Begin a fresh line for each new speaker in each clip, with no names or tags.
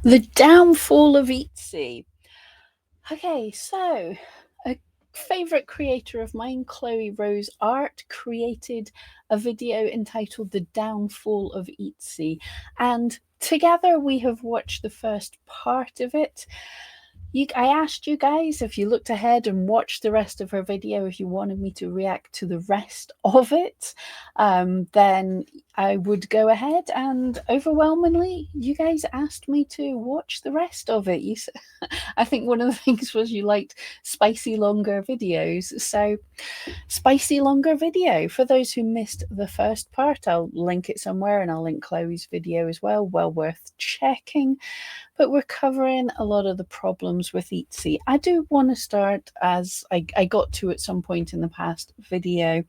The downfall of Etsy. Okay, so a favorite creator of mine, Chloe Rose Art, created a video entitled The Downfall of Etsy. And together we have watched the first part of it. I asked you guys if you looked ahead and watched the rest of her video, if you wanted me to react to the rest of it, then I would go ahead, and overwhelmingly, you guys asked me to watch the rest of it. I think one of the things was you liked spicy longer videos. So, spicy longer video. For those who missed the first part, I'll link it somewhere, and I'll link Chloe's video as well. Well worth checking. But we're covering a lot of the problems with Etsy. I do want to start, as I got to at some point in the past video.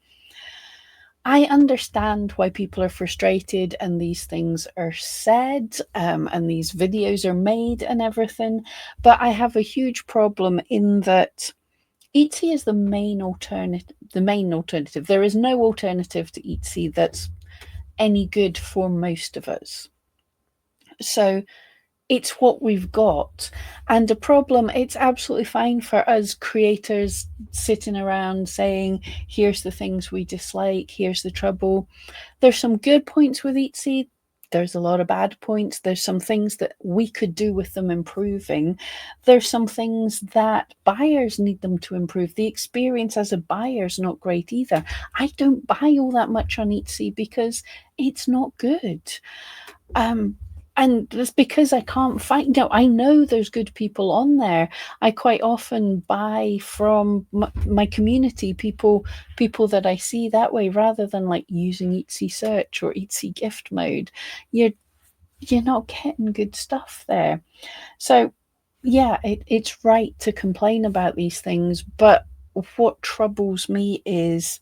I understand why people are frustrated and these things are said, and these videos are made and everything, but I have a huge problem in that Etsy is the main alternative. The main alternative. There is no alternative to Etsy that's any good for most of us. So it's what we've got. And a problem, it's absolutely fine for us creators sitting around saying, here's the things we dislike, here's the trouble. There's some good points with Etsy. There's a lot of bad points. There's some things that we could do with them improving. There's some things that buyers need them to improve. The experience as a buyer is not great either. I don't buy all that much on Etsy because it's not good. And that's because I can't find out. I know there's good people on there. I quite often buy from my community, people that I see that way, rather than like using Etsy search or Etsy gift mode. You're you're not getting good stuff there. So yeah, it's right to complain about these things, but what troubles me is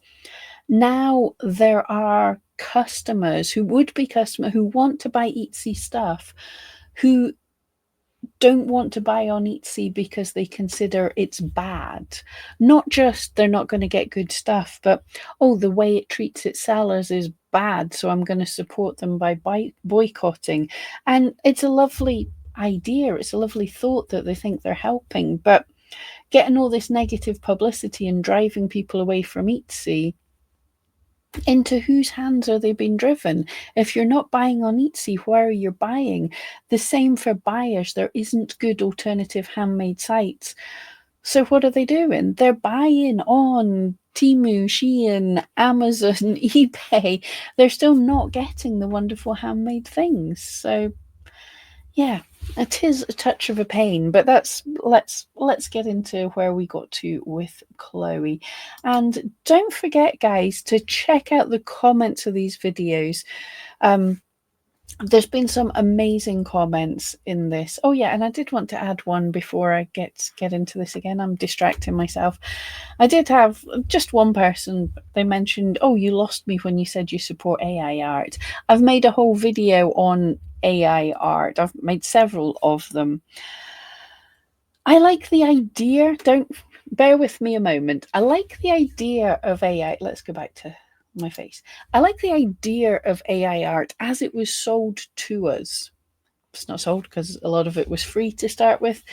now there are customers who would be customer who want to buy Etsy stuff, who don't want to buy on Etsy because they consider it's bad. Not just they're not going to get good stuff, but oh, the way it treats its sellers is bad, so I'm going to support them by boycotting. And it's a lovely idea, it's a lovely thought that they think they're helping, but getting all this negative publicity and driving people away from Etsy, into whose hands are they being driven? If you're not buying on Etsy, where are you buying? The same for buyers. There isn't good alternative handmade sites. So what are they doing? They're buying on Temu, Shein, Amazon, eBay. They're still not getting the wonderful handmade things. So yeah, it is a touch of a pain, but let's get into where we got to with Chloe. And don't forget, guys, to check out the comments of these videos. There's been some amazing comments in this. Oh yeah, and I did want to add one before I get into this again. I'm distracting myself. I did have just one person. They mentioned, "Oh, you lost me when you said you support AI art." I've made a whole video on AI art. I've made several of them. I like the idea. Don't bear with me a moment. I like the idea of AI. Let's go back to my face. I like the idea of AI art as it was sold to us. It's not sold because a lot of it was free to start with,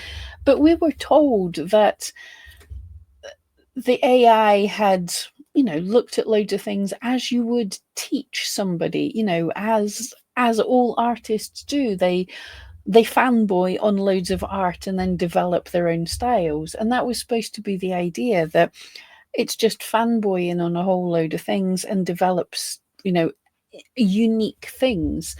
but we were told that the AI had, looked at loads of things as you would teach somebody, as all artists do. They fanboy on loads of art and then develop their own styles. And that was supposed to be the idea, that it's just fanboying on a whole load of things and develops, unique things.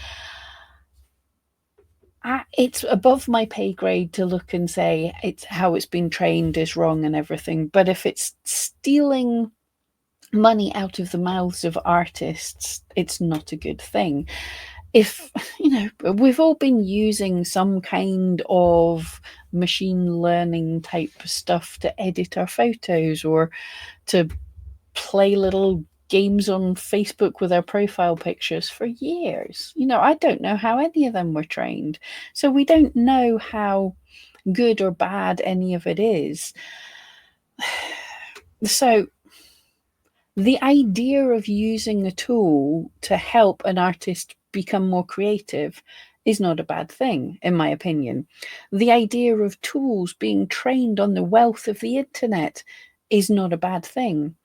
It's above my pay grade to look and say it's how it's been trained is wrong and everything. But if it's stealing money out of the mouths of artists, it's not a good thing. If we've all been using some kind of machine learning type stuff to edit our photos or to play little games on Facebook with our profile pictures for years. I don't know how any of them were trained. So we don't know how good or bad any of it is. So the idea of using a tool to help an artist become more creative is not a bad thing, in my opinion. The idea of tools being trained on the wealth of the internet is not a bad thing.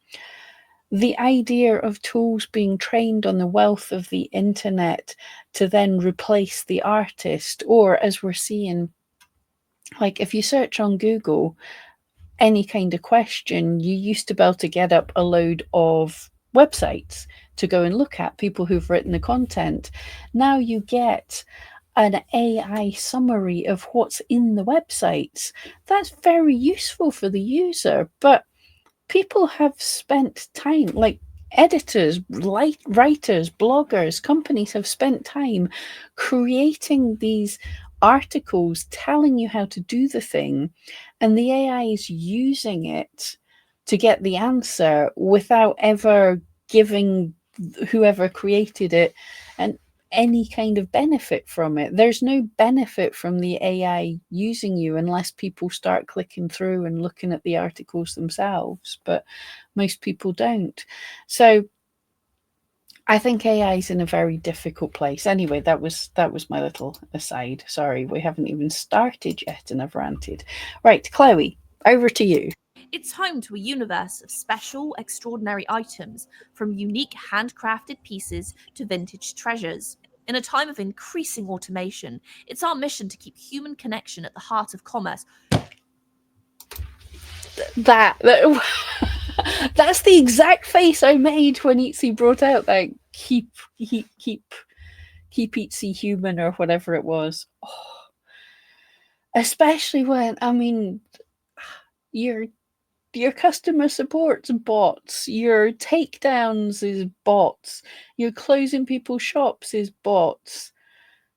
The idea of tools being trained on the wealth of the internet to then replace the artist, or as we're seeing, like if you search on Google any kind of question, you used to be able to get up a load of websites to go and look at, people who've written the content. Now you get an AI summary of what's in the websites. That's very useful for the user, but people have spent time, like editors, writers, bloggers, companies have spent time creating these articles telling you how to do the thing, and the AI is using it to get the answer without ever giving whoever created it and any kind of benefit from it. There's no benefit from the AI using you unless people start clicking through and looking at the articles themselves, but most people don't. So I think AI is in a very difficult place. Anyway, that was my little aside. Sorry, we haven't even started yet and I've ranted. Right, Chloe, over to you.
It's home to a universe of special, extraordinary items, from unique handcrafted pieces to vintage treasures. In a time of increasing automation, it's our mission to keep human connection at the heart of commerce.
That that's the exact face I made when Itsy brought out that keep Itsy human or whatever it was. Oh, especially when, I mean, your your customer support's bots, your takedowns is bots, your closing people's shops is bots.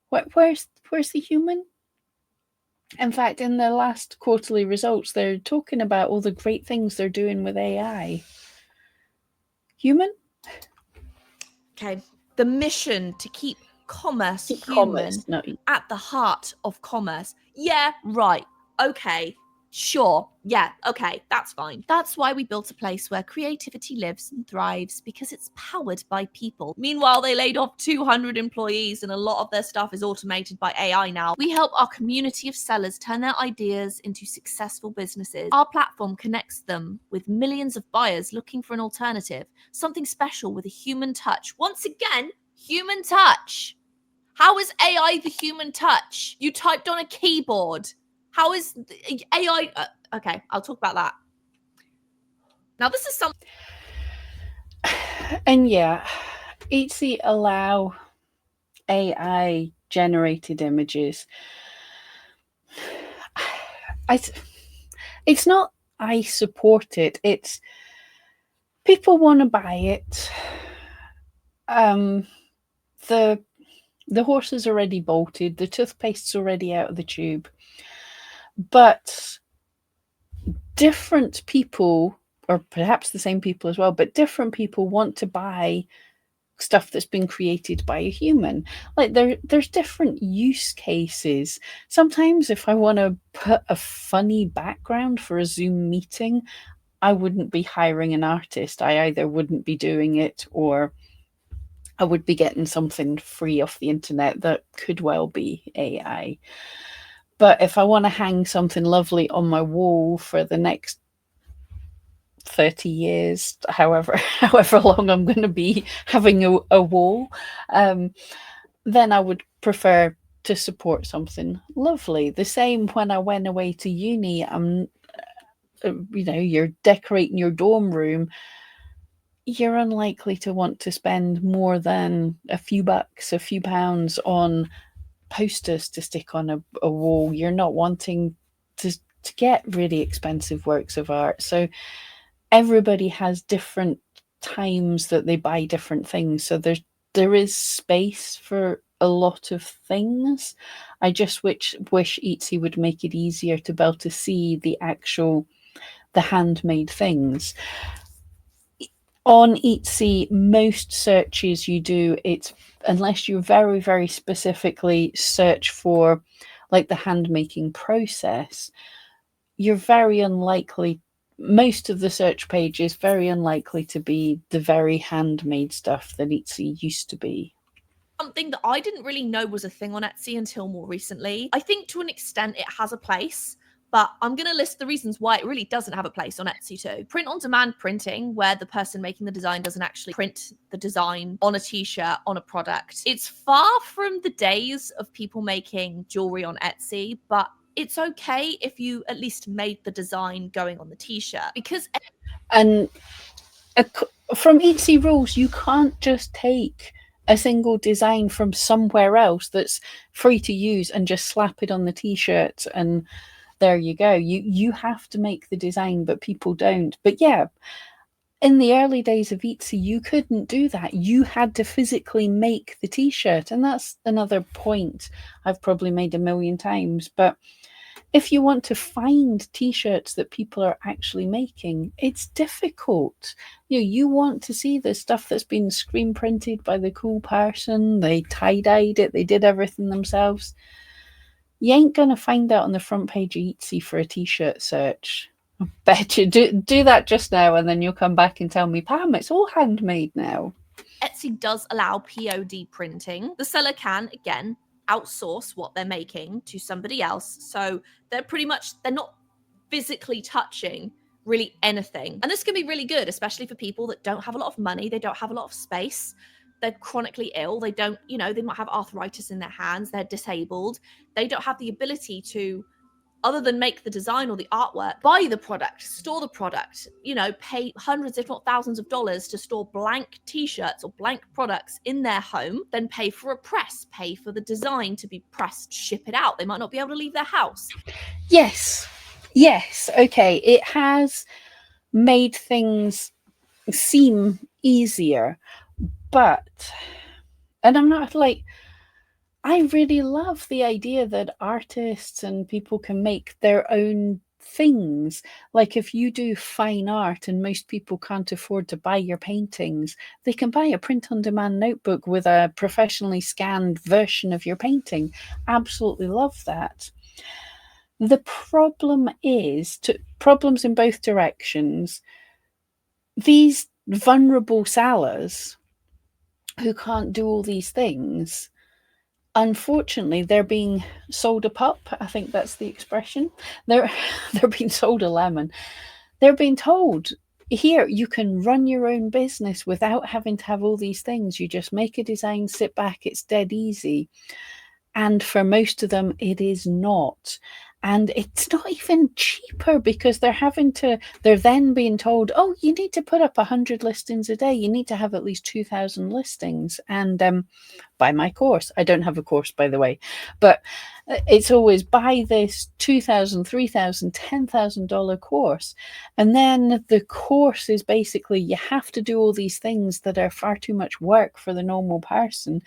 Where's the human? In fact, in their last quarterly results, they're talking about all the great things they're doing with AI. Human?
Okay. The mission to keep commerce
Keep
human
commerce. No,
at the heart of commerce. Yeah, right. Okay. Sure. Yeah. Okay. That's fine. That's why we built a place where creativity lives and thrives, because it's powered by people. Meanwhile, they laid off 200 employees and a lot of their stuff is automated by AI now. We help our community of sellers turn their ideas into successful businesses. Our platform connects them with millions of buyers looking for an alternative, something special with a human touch. Once again, human touch. How is AI the human touch? You typed on a keyboard. How is AI? Okay, I'll talk about that. Now, this is something.
and yeah, Etsy allow AI generated images. I, it's not I support it. It's people want to buy it. The the horse is already bolted. The toothpaste's already out of the tube. But different people, or perhaps the same people as well, but different people want to buy stuff that's been created by a human. Like there's different use cases. Sometimes if I want to put a funny background for a Zoom meeting, I wouldn't be hiring an artist. I either wouldn't be doing it, or I would be getting something free off the internet that could well be AI. But if I want to hang something lovely on my wall for the next 30 years, however long I'm going to be having a wall, then I would prefer to support something lovely. The same when I went away to uni. You're decorating your dorm room, you're unlikely to want to spend more than a few bucks, a few pounds on posters to stick on a wall. You're not wanting to get really expensive works of art. So everybody has different times that they buy different things. So there is space for a lot of things. I just wish Etsy would make it easier to be able to see the handmade things. On Etsy, most searches you do, it's unless you very, very specifically search for like the hand making process, you're very unlikely, most of the search page is very unlikely to be the very handmade stuff that Etsy used to be.
something that I didn't really know was a thing on Etsy until more recently. I think to an extent it has a place, but I'm going to list the reasons why it really doesn't have a place on Etsy too. Print on demand printing, where the person making the design doesn't actually print the design on a t-shirt, on a product. It's far from the days of people making jewelry on Etsy, but it's okay if you at least made the design going on the t-shirt, because
And from Etsy rules, you can't just take a single design from somewhere else that's free to use and just slap it on the t-shirt and there you go. You have to make the design, but people don't. But yeah, in the early days of Etsy, you couldn't do that. You had to physically make the t-shirt, and that's another point I've probably made a million times. But if you want to find t-shirts that people are actually making, it's difficult. You want to see the stuff that's been screen printed by the cool person, they tie-dyed it, they did everything themselves. You ain't gonna find that on the front page of Etsy for a t-shirt search. I bet you do that just now, and then you'll come back and tell me, Pam, it's all handmade now.
Etsy does allow POD printing. The seller can, again, outsource what they're making to somebody else. So they're not physically touching really anything. And this can be really good, especially for people that don't have a lot of money, they don't have a lot of space, they're chronically ill, they don't, they might have arthritis in their hands, they're disabled, they don't have the ability to, other than make the design or the artwork, buy the product, store the product, pay hundreds, if not thousands of dollars to store blank t-shirts or blank products in their home, then pay for a press, pay for the design to be pressed, ship it out. They might not be able to leave their house.
Yes, okay. It has made things seem easier, but, and I'm not like, I really love the idea that artists and people can make their own things. Like if you do fine art and most people can't afford to buy your paintings, they can buy a print on demand notebook with a professionally scanned version of your painting. Absolutely love that. The problem is problems in both directions. These vulnerable sellers who can't do all these things, unfortunately, they're being sold a pup. I think that's the expression. They're they're being sold a lemon. They're being told, here, you can run your own business without having to have all these things. You just make a design, sit back, it's dead easy. And for most of them, it is not. And it's not even cheaper because they're then being told, oh, you need to put up 100 listings a day. You need to have at least 2,000 listings. And buy my course. I don't have a course, by the way, but it's always buy this $2,000, $3,000, $10,000 course. And then the course is basically, you have to do all these things that are far too much work for the normal person.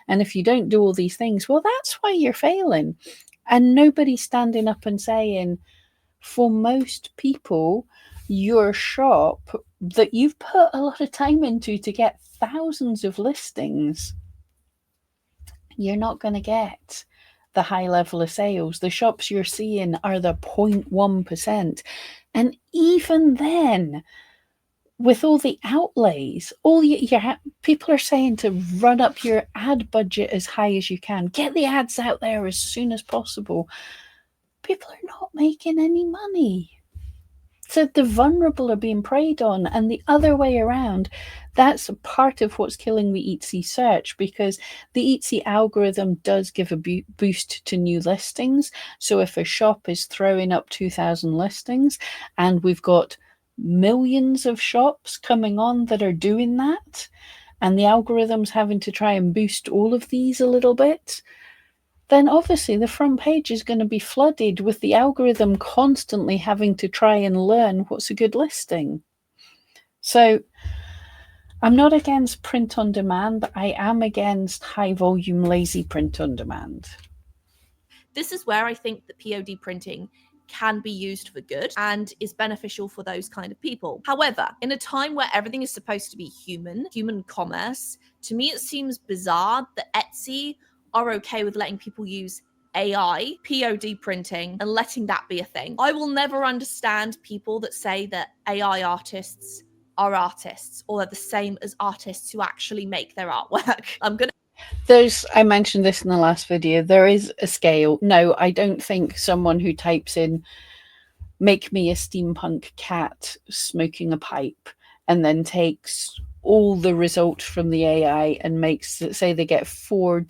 And if you don't do all these things, well, that's why you're failing. And nobody's standing up and saying, for most people, your shop that you've put a lot of time into to get thousands of listings, you're not going to get the high level of sales. The shops you're seeing are the 0.1%. And even then, with all the outlays, people are saying to run up your ad budget as high as you can, get the ads out there as soon as possible. People are not making any money. So the vulnerable are being preyed on, and the other way around. That's part of what's killing the Etsy search, because the Etsy algorithm does give a boost to new listings. So if a shop is throwing up 2,000 listings and we've got millions of shops coming on that are doing that, and the algorithm's having to try and boost all of these a little bit, then obviously the front page is going to be flooded with the algorithm constantly having to try and learn what's a good listing. So I'm not against print on demand, but I am against high volume, lazy print on demand.
This is where I think that POD printing can be used for good and is beneficial for those kind of people. However, in a time where everything is supposed to be human commerce, to me it seems bizarre that Etsy are okay with letting people use AI, POD printing, and letting that be a thing. I will never understand people that say that AI artists are artists, or are the same as artists who actually make their artwork.
I mentioned this in the last video, there is a scale. No, I don't think someone who types in make me a steampunk cat smoking a pipe and then takes all the results from the AI and makes, say they get four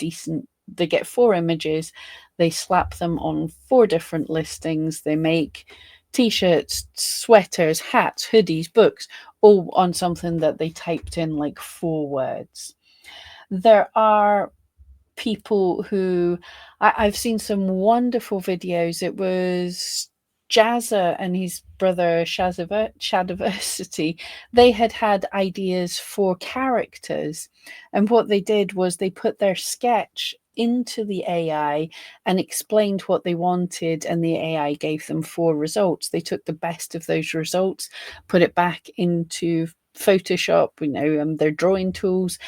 images, they slap them on four different listings, they make t-shirts, sweaters, hats, hoodies, books, all on something that they typed in like 4 words. There are people who I've seen some wonderful videos. It was Jazza and his brother Shadiversity. They had ideas for characters, and what they did was they put their sketch into the AI and explained what they wanted, and the AI gave them 4 results. They took the best of those results, put it back into Photoshop, their drawing tools,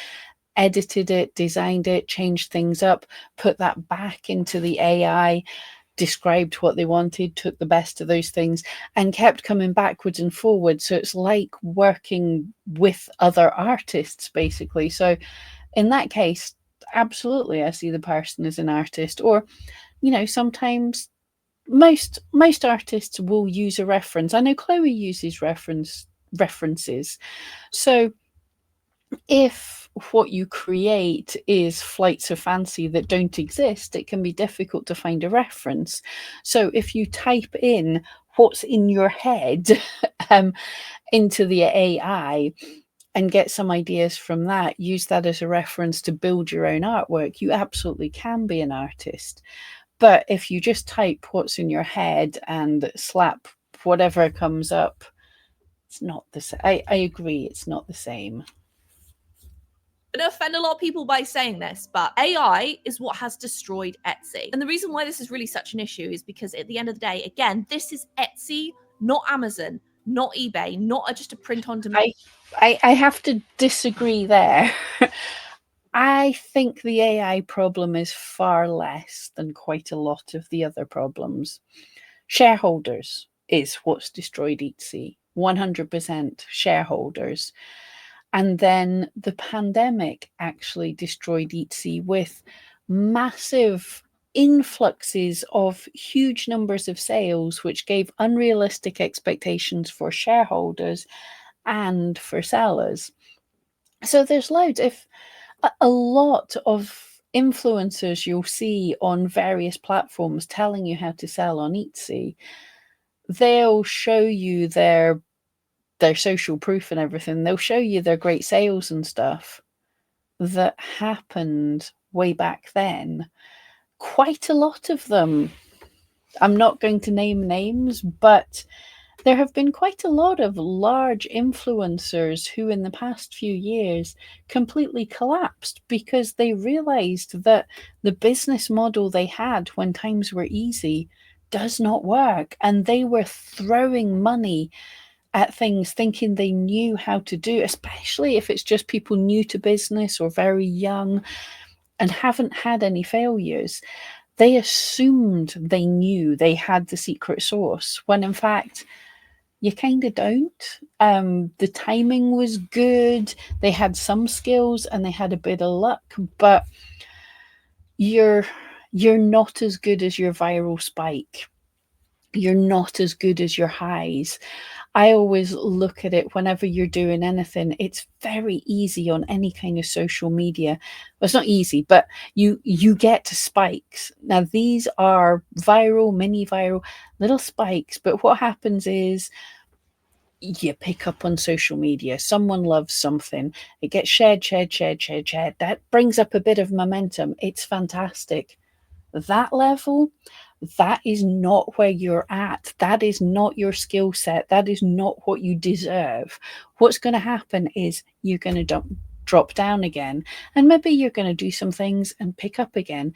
edited it, designed it, changed things up, put that back into the AI, described what they wanted, took the best of those things, and kept coming backwards and forwards. So it's like working with other artists, basically. So in that case, absolutely, I see the person as an artist. Or, sometimes most artists will use a reference. I know Chloe uses references. So if what you create is flights of fancy that don't exist, it can be difficult to find a reference. So if you type in what's in your head into the AI and get some ideas from that, use that as a reference to build your own artwork, you absolutely can be an artist. But if you just type what's in your head and slap whatever comes up, it's not the same. I agree, it's not the same.
I'm going to offend a lot of people by saying this, but AI is what has destroyed Etsy. And the reason why this is really such an issue is because at the end of the day, again, this is Etsy, not Amazon, not eBay, not just a print on demand.
I have to disagree there. I think the AI problem is far less than quite a lot of the other problems. Shareholders is what's destroyed Etsy. 100% shareholders. And then the pandemic actually destroyed Etsy with massive influxes of huge numbers of sales, which gave unrealistic expectations for shareholders and for sellers. So there's loads. If a lot of influencers you'll see on various platforms telling you how to sell on Etsy, they'll show you their social proof and everything. They'll show you their great sales and stuff that happened way back then. Quite a lot of them. I'm not going to name names, but there have been quite a lot of large influencers who, in the past few years, completely collapsed because they realized that the business model they had when times were easy does not work. And they were throwing money at things thinking they knew how to do, especially if it's just people new to business or very young and haven't had any failures. They assumed they knew they had the secret sauce when in fact you kind of don't. The timing was good, they had some skills and they had a bit of luck, but you're not as good as your viral spike. You're not as good as your highs. I always look at it whenever you're doing anything. It's very easy on any kind of social media. Well, it's not easy, but you get spikes. Now these are viral, mini viral, little spikes. But what happens is you pick up on social media. Someone loves something. It gets shared, shared, shared, shared, shared. That brings up a bit of momentum. It's fantastic. That level, that is not where you're at. That is not your skill set. That is not what you deserve. What's going to happen is you're going to drop down again. And maybe you're going to do some things and pick up again.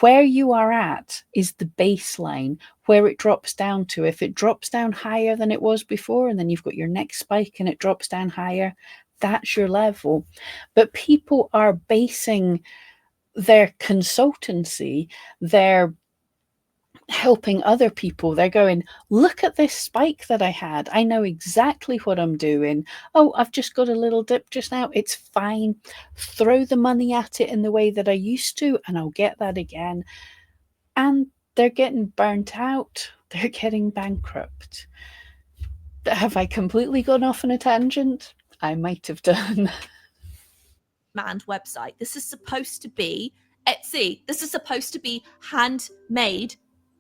Where you are at is the baseline, where it drops down to. If it drops down higher than it was before, and then you've got your next spike and it drops down higher, that's your level. But people are basing their consultancy, their helping other people. They're going, look at this spike that I had. I know exactly what I'm doing. Oh, I've just got a little dip just now. It's fine. Throw the money at it in the way that I used to, and I'll get that again. And they're getting burnt out. They're getting bankrupt. Have I completely gone off on a tangent? I might have done.
Manned website. This is supposed to be Etsy. This is supposed to be handmade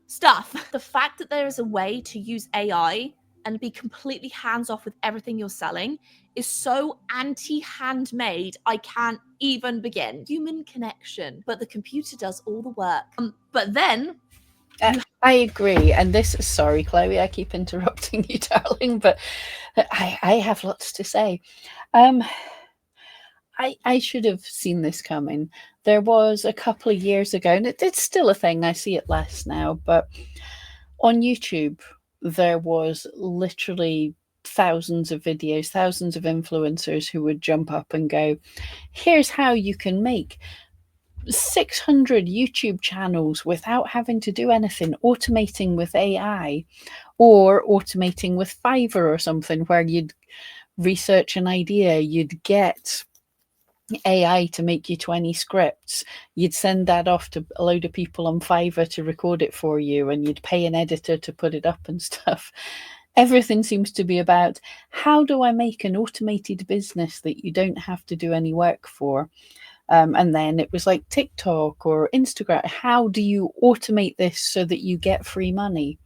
stuff. The fact that there is a way to use AI and be completely hands off with everything you're selling is so anti-handmade, I can't even begin. Human connection, but the computer does all the work. But then
I agree. And this, sorry, Chloe, I keep interrupting you, darling, but I have lots to say. I should have seen this coming. There was a couple of years ago, and it's still a thing. I see it less now, but on YouTube, there was literally thousands of videos, thousands of influencers who would jump up and go, here's how you can make 600 YouTube channels without having to do anything, automating with AI or automating with Fiverr or something, where you'd research an idea, you'd get AI to make you 20 scripts. You'd send that off to a load of people on Fiverr to record it for you, and you'd pay an editor to put it up and stuff. Everything seems to be about, how do I make an automated business that you don't have to do any work for? And then it was like TikTok or Instagram. How do you automate this so that you get free money?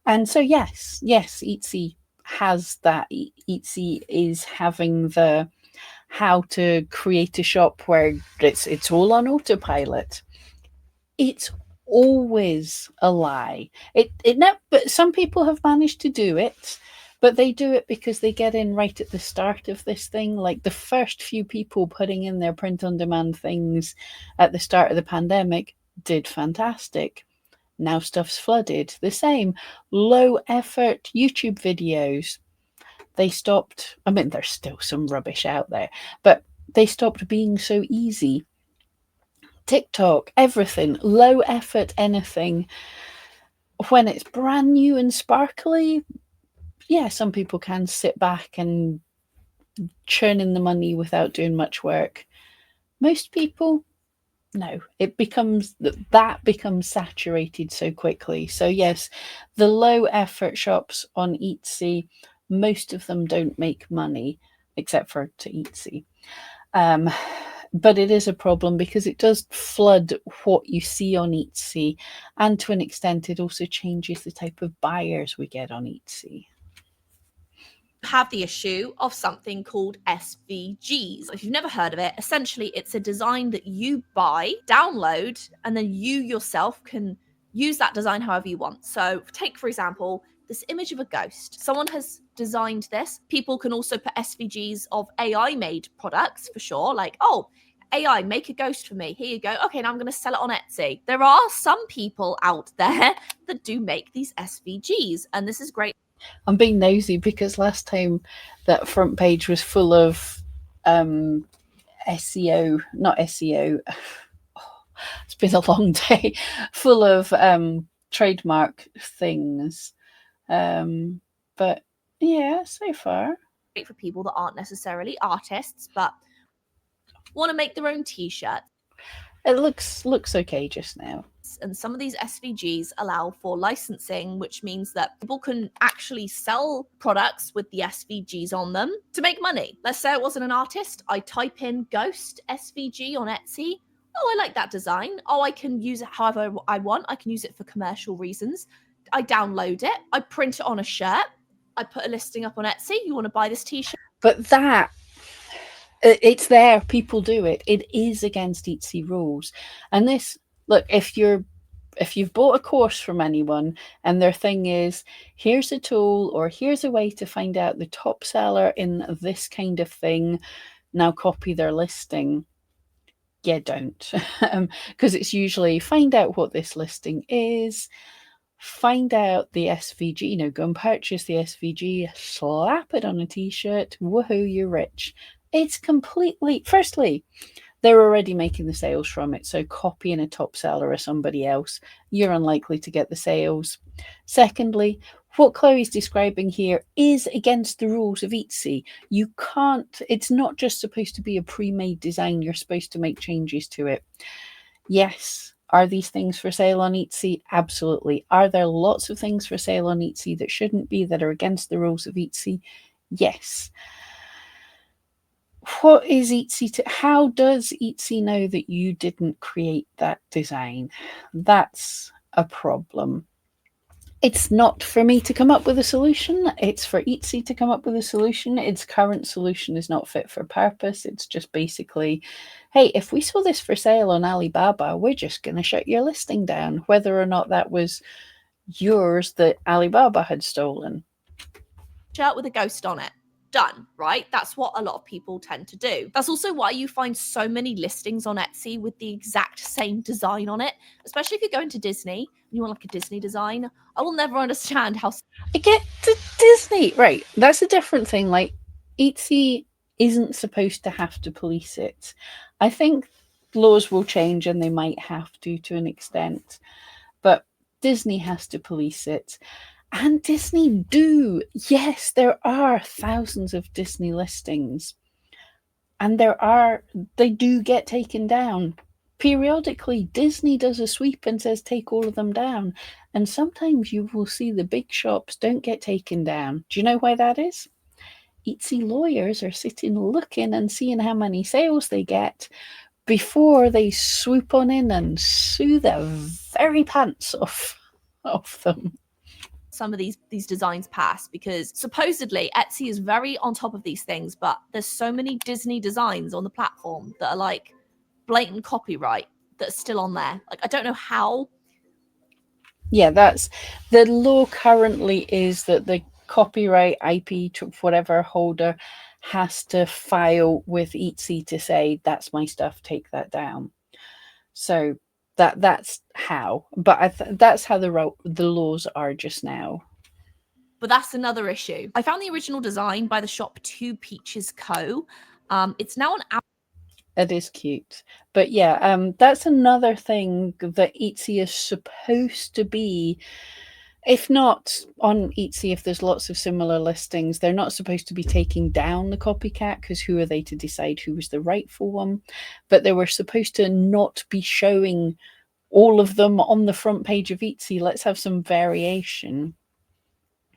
And so, yes, Etsy has that. Etsy is having the how to create a shop where it's all on autopilot. It's always a lie. But some people have managed to do it, but they do it because they get in right at the start of this thing. Like the first few people putting in their print on demand things at the start of the pandemic did fantastic. Now stuff's flooded. The same low effort YouTube videos. They stopped. I mean, there's still some rubbish out there, but they stopped being so easy. TikTok, everything, low effort, anything. When it's brand new and sparkly, yeah, some people can sit back and churn in the money without doing much work. Most people, no, it becomes that becomes saturated so quickly. So yes, the low effort shops on Etsy, most of them don't make money except for to Etsy. But it is a problem because it does flood what you see on Etsy, and to an extent, it also changes the type of buyers we get on Etsy.
Have the issue of something called SVGs. If you've never heard of it, essentially it's a design that you buy, download, and then you yourself can use that design however you want. So take, for example, this image of a ghost. Someone has designed this. People can also put SVGs of AI made products for sure, like, oh, AI, make a ghost for me. Here you go. Okay, now I'm going to sell it on Etsy. There are some people out there that do make these SVGs, and this is great.
I'm being nosy because last time that front page was full of SEO, not SEO. It's been a long day, full of trademark things. But yeah, so far.
Great for people that aren't necessarily artists, but want to make their own t-shirt.
It looks okay just now.
And some of these SVGs allow for licensing, which means that people can actually sell products with the SVGs on them to make money. Let's say I wasn't an artist. I type in ghost SVG on Etsy. Oh, I like that design. Oh, I can use it however I want. I can use it for commercial reasons. I download it. I print it on a shirt. I put a listing up on Etsy. You want to buy this t-shirt?
But that, it's there. People do it. It is against Etsy rules. And this, look, if you've bought a course from anyone and their thing is, here's a tool or here's a way to find out the top seller in this kind of thing, now copy their listing. Yeah, don't. Because it's usually find out what this listing is, find out the SVG, go and purchase the SVG, slap it on a t-shirt, woohoo, you're rich. It's completely, firstly, they're already making the sales from it. So copying a top seller or somebody else, you're unlikely to get the sales. Secondly, what Chloe's describing here is against the rules of Etsy. You can't, it's not just supposed to be a pre-made design, you're supposed to make changes to it. Yes. Are these things for sale on Etsy? Absolutely. Are there lots of things for sale on Etsy that shouldn't be, that are against the rules of Etsy? Yes. What is Etsy how does Etsy know that you didn't create that design? That's a problem. It's not for me to come up with a solution. It's for Etsy to come up with a solution. Its current solution is not fit for purpose. It's just basically, hey, if we saw this for sale on Alibaba, we're just going to shut your listing down, whether or not that was yours that Alibaba had stolen.
Shirt with a ghost on it. Done, right? That's what a lot of people tend to do. That's also why you find so many listings on Etsy with the exact same design on it, especially if you're going to Disney and you want like a Disney design. I will never understand how.
I get to Disney, right? That's a different thing. Like, Etsy isn't supposed to have to police it. I think laws will change and they might have to an extent, but Disney has to police it. And Disney do. Yes, there are thousands of Disney listings. And they do get taken down. Periodically, Disney does a sweep and says, take all of them down. And sometimes you will see the big shops don't get taken down. Do you know why that is? Etsy lawyers are sitting looking and seeing how many sales they get before they swoop on in and sue the very pants off them.
Some of these designs pass, because supposedly Etsy is very on top of these things, but there's so many Disney designs on the platform that are like blatant copyright that are still on there. Like, I don't know how.
Yeah, that's the law currently, is that the copyright IP whatever holder has to file with Etsy to say, that's my stuff, take that down. So that's how, but that's how the laws are just now.
But that's another issue. I found the original design by the shop Two Peaches Co. It's now on.
It is cute, but yeah, that's another thing that Etsy is supposed to be. If not on Etsy, if there's lots of similar listings, they're not supposed to be taking down the copycat, because who are they to decide who was the rightful one? But they were supposed to not be showing all of them on the front page of Etsy. Let's have some variation.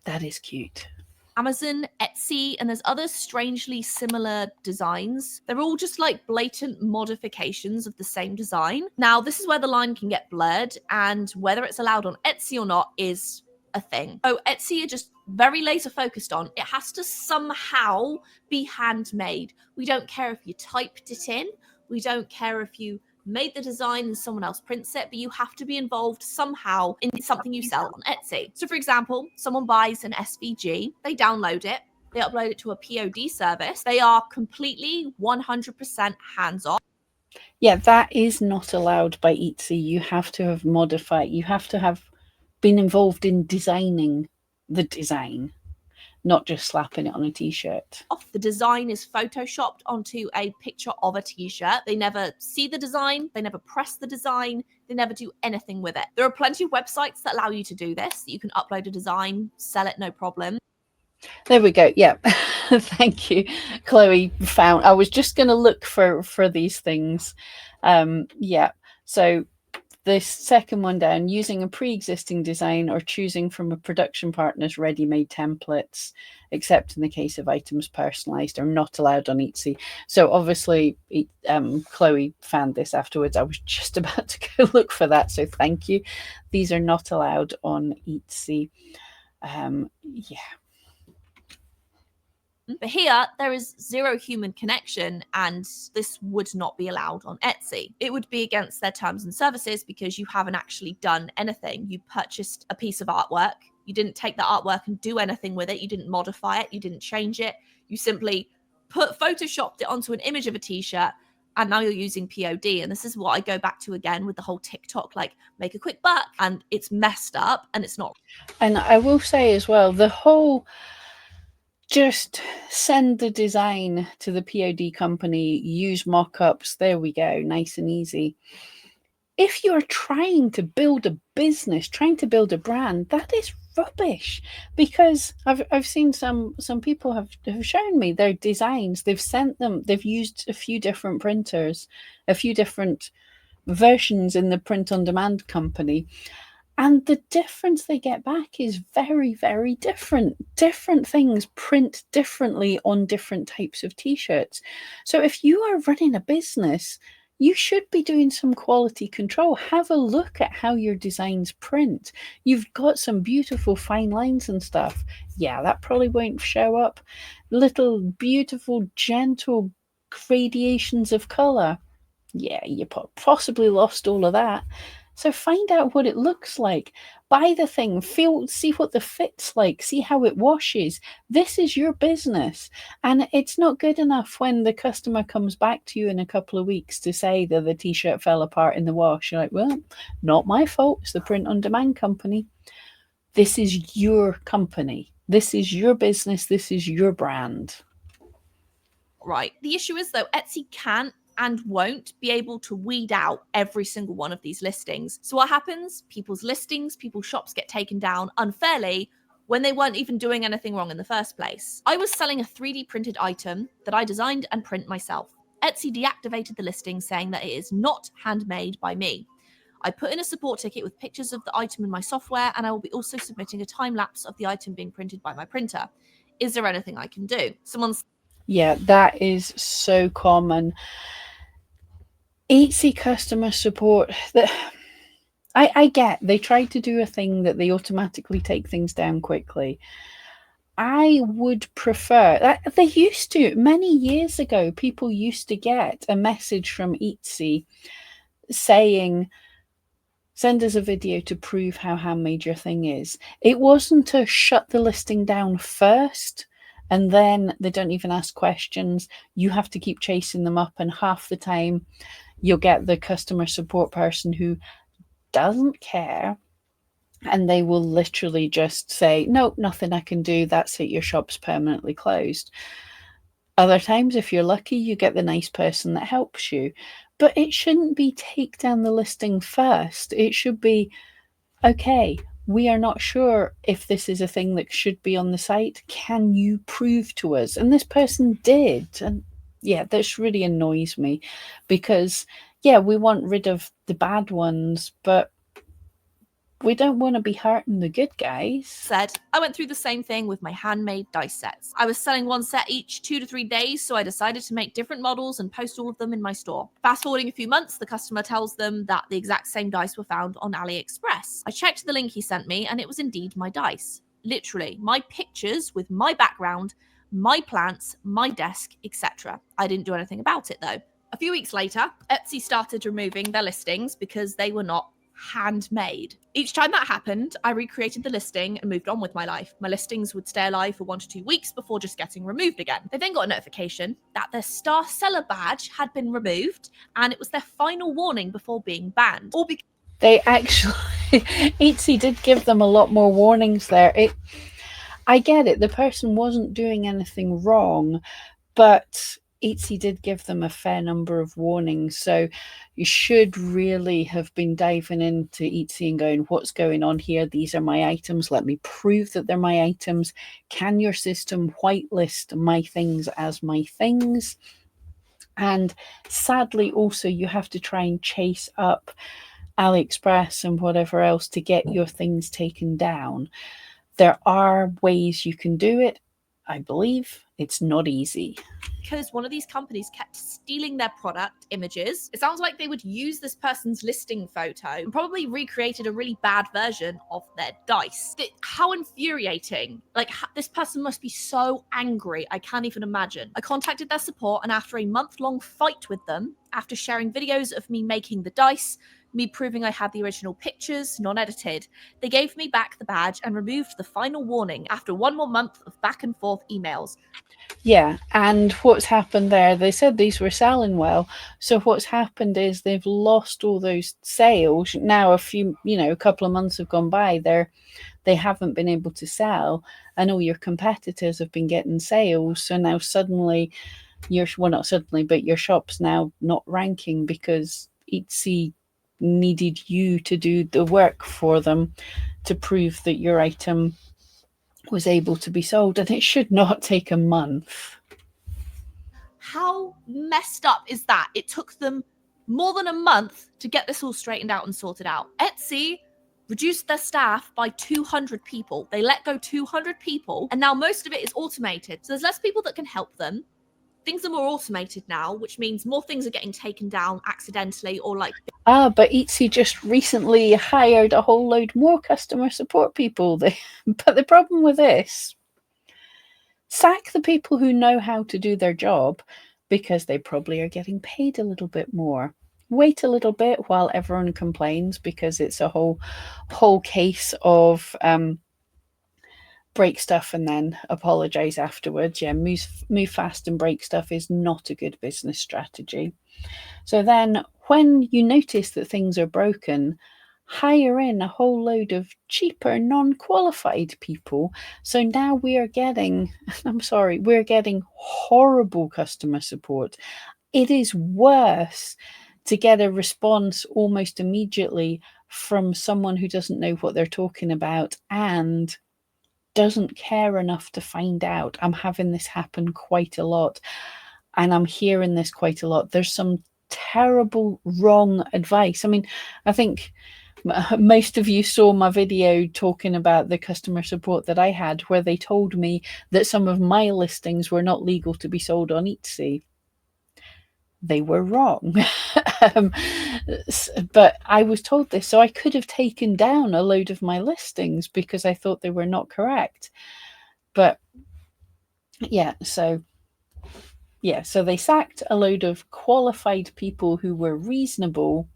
That is cute.
Amazon, Etsy, and there's other strangely similar designs. They're all just like blatant modifications of the same design. Now, this is where the line can get blurred, and whether it's allowed on Etsy or not is a thing. So Etsy are just very laser focused on it has to somehow be handmade. We don't care if you typed it in. We don't care if you made the design and someone else prints it, but you have to be involved somehow in something you sell on Etsy. So for example, someone buys an SVG, they download it, they upload it to a POD service. They are completely 100% hands-off.
Yeah, that is not allowed by Etsy. You have to have modified, you have to have been involved in designing the design, not just slapping it on a t-shirt.
The design is photoshopped onto a picture of a t-shirt. They never see the design, they never press the design, they never do anything with it. There are plenty of websites that allow you to do this, that you can upload a design, sell it, no problem.
There we go. Yeah. Thank you, Chloe. I was just going to look for these things. Yeah. So this second one down, using a pre-existing design or choosing from a production partner's ready-made templates, except in the case of items personalized, are not allowed on Etsy. So obviously, Chloe found this afterwards. I was just about to go look for that. So thank you. These are not allowed on Etsy. Yeah.
But here, there is zero human connection, and this would not be allowed on Etsy. It would be against their terms and services because you haven't actually done anything. You purchased a piece of artwork. You didn't take the artwork and do anything with it. You didn't modify it. You didn't change it. You simply photoshopped it onto an image of a t-shirt, and now you're using POD. And this is what I go back to again with the whole TikTok, like, make a quick buck, and it's messed up and it's not.
And I will say as well, the whole Just send the design to the POD company, use mock-ups, there we go, nice and easy. If you're trying to build a business, trying to build a brand, that is rubbish, because I've seen some people have shown me their designs. They've sent them, they've used a few different printers, a few different versions in the print on demand company, and the difference they get back is very, very different. Different things print differently on different types of t-shirts. So if you are running a business, you should be doing some quality control. Have a look at how your designs print. You've got some beautiful fine lines and stuff. Yeah, that probably won't show up. Little beautiful gentle gradations of color. Yeah, you possibly lost all of that. So find out what it looks like. Buy the thing, feel, see what the fit's like, see how it washes. This is your business. And it's not good enough when the customer comes back to you in a couple of weeks to say that the t-shirt fell apart in the wash. You're like, well, not my fault. It's the print on demand company. This is your company. This is your business. This is your brand.
Right. The issue is, though, Etsy can't and won't be able to weed out every single one of these listings. So what happens? People's listings, people's shops get taken down unfairly when they weren't even doing anything wrong in the first place. I was selling a 3D printed item that I designed and print myself. Etsy deactivated the listing, saying that it is not handmade by me. I put in a support ticket with pictures of the item in my software, and I will be also submitting a time lapse of the item being printed by my printer. Is there anything I can do? Someone's
Yeah, that is so common. Etsy customer support, that I get they try to do a thing that they automatically take things down quickly. I would prefer that they used to, many years ago, people used to get a message from Etsy saying, send us a video to prove how handmade your thing is. It wasn't to shut the listing down first and then they don't even ask questions. You have to keep chasing them up, and half the time you'll get the customer support person who doesn't care, and they will literally just say, no, nothing I can do, that's it, your shop's permanently closed. Other times, if you're lucky, you get the nice person that helps you. But it shouldn't be take down the listing first. It should be, okay, we are not sure if this is a thing that should be on the site. Can you prove to us? And this person did. And yeah, this really annoys me, because yeah, we want rid of the bad ones, but we don't want to be hurting the good guys.
said, I went through the same thing with my handmade dice sets. I was selling one set each 2 to 3 days, so I decided to make different models and post all of them in my store. Fast forwarding a few months, the customer tells them that the exact same dice were found on AliExpress. I checked the link he sent me, and it was indeed my dice. Literally, my pictures with my background, my plants, my desk, etc. I didn't do anything about it though. A few weeks later, Etsy started removing their listings because they were not handmade. Each time that happened, I recreated the listing and moved on with my life. My listings would stay alive for 1 to 2 weeks before just getting removed again. They then got a notification that their star seller badge had been removed, and it was their final warning before being banned. All because
They actually, Etsy did give them a lot more warnings there. I get it, the person wasn't doing anything wrong, but Etsy did give them a fair number of warnings. So you should really have been diving into Etsy and going, what's going on here? These are my items. Let me prove that they're my items. Can your system whitelist my things as my things? And sadly, also, you have to try and chase up AliExpress and whatever else to get your things taken down. There are ways you can do it. I believe it's not easy.
because one of these companies kept stealing their product images. It sounds like they would use this person's listing photo and probably recreated a really bad version of their dice. How infuriating. Like, this person must be so angry. I can't even imagine. I contacted their support, and after a month-long fight with them, after sharing videos of me making the dice, me proving I had the original pictures, non-edited. They gave me back the badge and removed the final warning after 1 more month of back and forth emails.
Yeah, and what's happened there, they said these were selling well. So what's happened is they've lost all those sales. Now a couple of months have gone by, they haven't been able to sell, and all your competitors have been getting sales. So now suddenly not suddenly, but your shop's now not ranking because Etsy needed you to do the work for them to prove that your item was able to be sold, and it should not take a month.
How messed up is that? It took them more than a month to get this all straightened out and sorted out. Etsy reduced their staff by 200 people. They let go 200 people, and now most of it is automated. So there's less people that can help them. Things are more automated now, which means more things are getting taken down accidentally or like.
But Etsy just recently hired a whole load more customer support people. But the problem with this, sack the people who know how to do their job because they probably are getting paid a little bit more. Wait a little bit while everyone complains because it's a whole case of break stuff and then apologize afterwards. Yeah, move fast and break stuff is not a good business strategy. So then when you notice that things are broken, hire in a whole load of cheaper, non-qualified people. So now we're getting horrible customer support. It is worse to get a response almost immediately from someone who doesn't know what they're talking about and doesn't care enough to find out. I'm having this happen quite a lot, and I'm hearing this quite a lot. There's some terrible wrong advice. I mean, I think most of you saw my video talking about the customer support that I had, where they told me that some of my listings were not legal to be sold on Etsy. They were wrong. um, but I was told this, so I could have taken down a load of my listings because I thought they were not correct. But so they sacked a load of qualified people who were reasonable,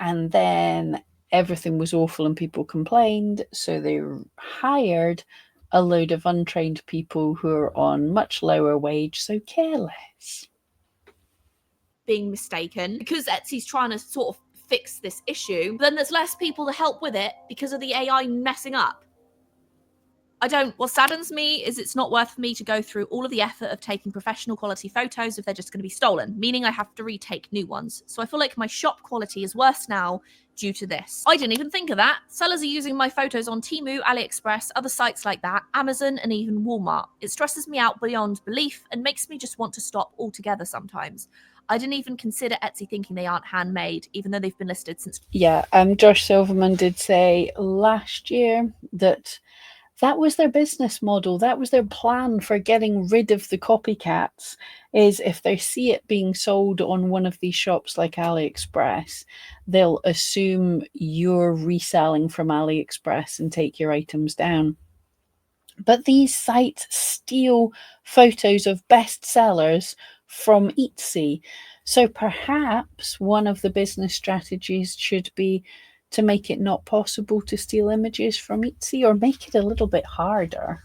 and then everything was awful and people complained, so they hired a load of untrained people who are on much lower wage, so care less.
Being mistaken because Etsy's trying to sort of fix this issue, then there's less people to help with it because of the AI messing up. What saddens me is it's not worth for me to go through all of the effort of taking professional quality photos if they're just going to be stolen, meaning I have to retake new ones. So I feel like my shop quality is worse now due to this. I didn't even think of that. Sellers are using my photos on Temu, AliExpress, other sites like that, Amazon, and even Walmart. It stresses me out beyond belief and makes me just want to stop altogether sometimes. I didn't even consider Etsy thinking they aren't handmade, even though they've been listed since.
Yeah, Josh Silverman did say last year that was their business model. That was their plan for getting rid of the copycats, is if they see it being sold on one of these shops like AliExpress, they'll assume you're reselling from AliExpress and take your items down. But these sites steal photos of bestsellers from Etsy. So perhaps one of the business strategies should be to make it not possible to steal images from Etsy, or make it a little bit harder.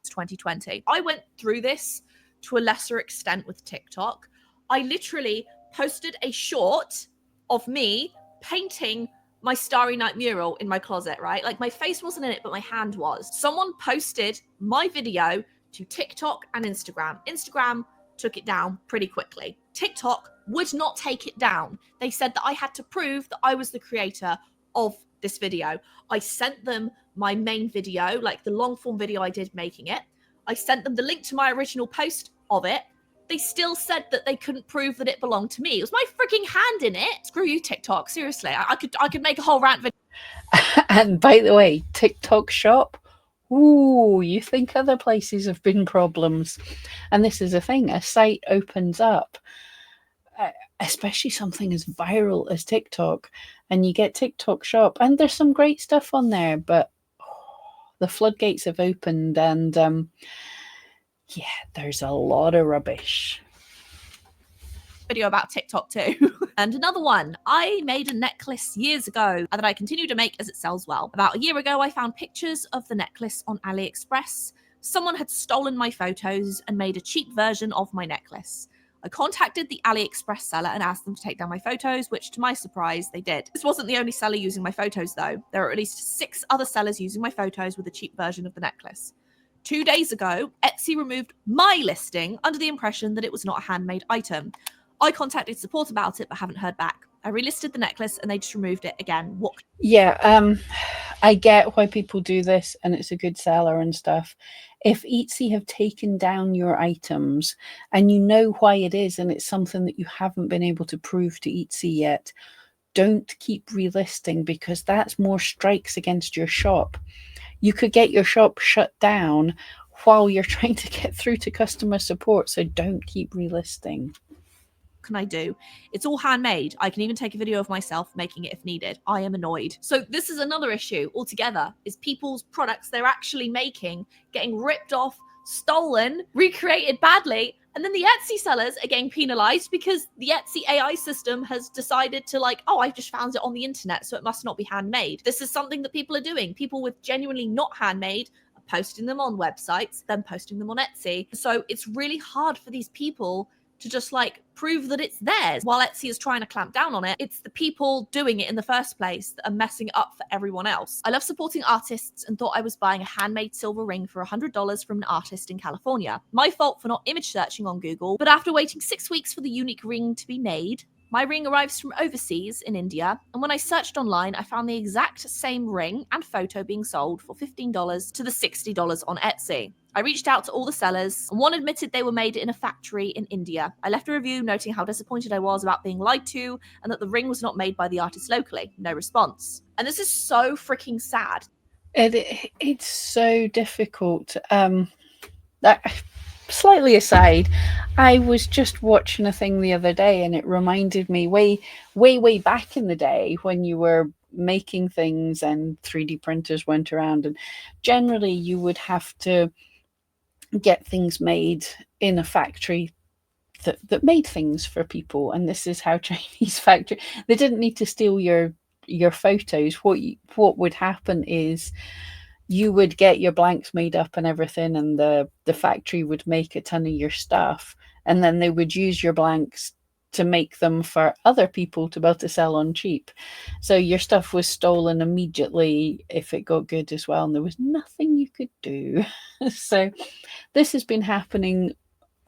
2020. I went through this to a lesser extent with TikTok. I literally posted a short of me painting my Starry Night mural in my closet, right? Like my face wasn't in it, but my hand was. Someone posted my video to TikTok and Instagram. Instagram took it down pretty quickly. TikTok would not take it down. They said that I had to prove that I was the creator of this video. I sent them my main video, like the long form video I did making it. I sent them the link to my original post of it. They still said that they couldn't prove that it belonged to me. It was my freaking hand in it. Screw you, TikTok. Seriously, I could make a whole rant video.
And by the way, TikTok shop, ooh, you think other places have been problems. And this is a thing, a site opens up, especially something as viral as TikTok, and you get TikTok shop, and there's some great stuff on there, but the floodgates have opened, and there's a lot of rubbish.
video about TikTok too. And another one, I made a necklace years ago that I continue to make as it sells well. About a year ago, I found pictures of the necklace on AliExpress. Someone had stolen my photos and made a cheap version of my necklace. I contacted the AliExpress seller and asked them to take down my photos, which to my surprise, they did. This wasn't the only seller using my photos though. There are at least 6 other sellers using my photos with a cheap version of the necklace. 2 days ago, Etsy removed my listing under the impression that it was not a handmade item. I contacted support about it but haven't heard back. I relisted the necklace and they just removed it again. What?
Yeah, I get why people do this and it's a good seller and stuff. If Etsy have taken down your items and you know why it is and it's something that you haven't been able to prove to Etsy yet, don't keep relisting because that's more strikes against your shop. You could get your shop shut down while you're trying to get through to customer support, so don't keep relisting.
Can I do? It's all handmade. I can even take a video of myself making it if needed. I am annoyed. So this is another issue altogether, is people's products they're actually making getting ripped off, stolen, recreated badly, and then the Etsy sellers are getting penalized because the Etsy AI system has decided to I just found it on the internet, so it must not be handmade. This is something that people are doing. People with genuinely not handmade are posting them on websites, then posting them on Etsy. So it's really hard for these people to just prove that it's theirs. While Etsy is trying to clamp down on it, it's the people doing it in the first place that are messing it up for everyone else. I love supporting artists and thought I was buying a handmade silver ring for $100 from an artist in California. My fault for not image searching on Google, but after waiting 6 weeks for the unique ring to be made, my ring arrives from overseas in India, and when I searched online, I found the exact same ring and photo being sold for $15 to the $60 on Etsy. I reached out to all the sellers, and one admitted they were made in a factory in India. I left a review noting how disappointed I was about being lied to, and that the ring was not made by the artist locally. No response. And this is so freaking sad.
It's so difficult. Slightly aside, I was just watching a thing the other day and it reminded me way back in the day when you were making things and 3D printers went around, and generally you would have to get things made in a factory that made things for people. And this is how Chinese factory, they didn't need to steal your photos. What would happen is you would get your blanks made up and everything, and the factory would make a ton of your stuff, and then they would use your blanks to make them for other people to be able to sell on cheap. So your stuff was stolen immediately if it got good as well, and there was nothing you could do. So this has been happening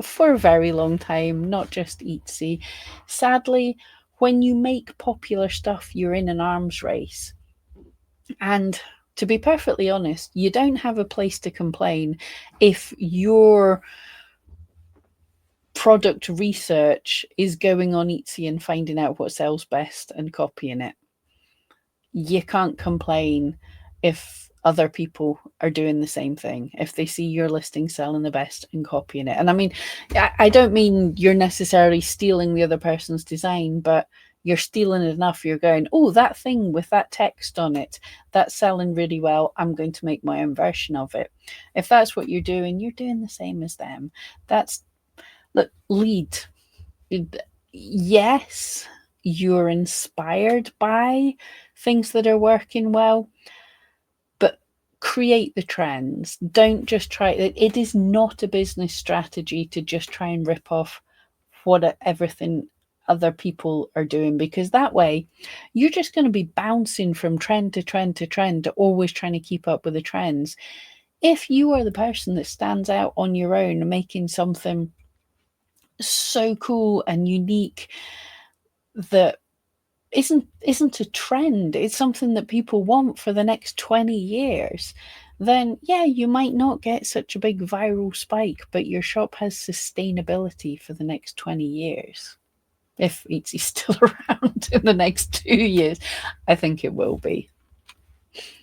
for a very long time, not just Etsy. Sadly, when you make popular stuff, you're in an arms race. And to be perfectly honest, you don't have a place to complain if your product research is going on Etsy and finding out what sells best and copying it. You can't complain if other people are doing the same thing, if they see your listing selling the best and copying it. And I mean, I don't mean you're necessarily stealing the other person's design, but you're stealing it enough. You're going, oh, that thing with that text on it, that's selling really well. I'm going to make my own version of it. If that's what you're doing the same as them. Look, lead. Yes, you're inspired by things that are working well, but create the trends. Don't just try it is not a business strategy to just try and rip off what everything other people are doing, because that way you're just going to be bouncing from trend to trend to trend, always trying to keep up with the trends. If you are the person that stands out on your own, making something so cool and unique that isn't a trend, it's something that people want for the next 20 years, then yeah, you might not get such a big viral spike, but your shop has sustainability for the next 20 years. If Etsy's still around in the next 2 years, I think it will be.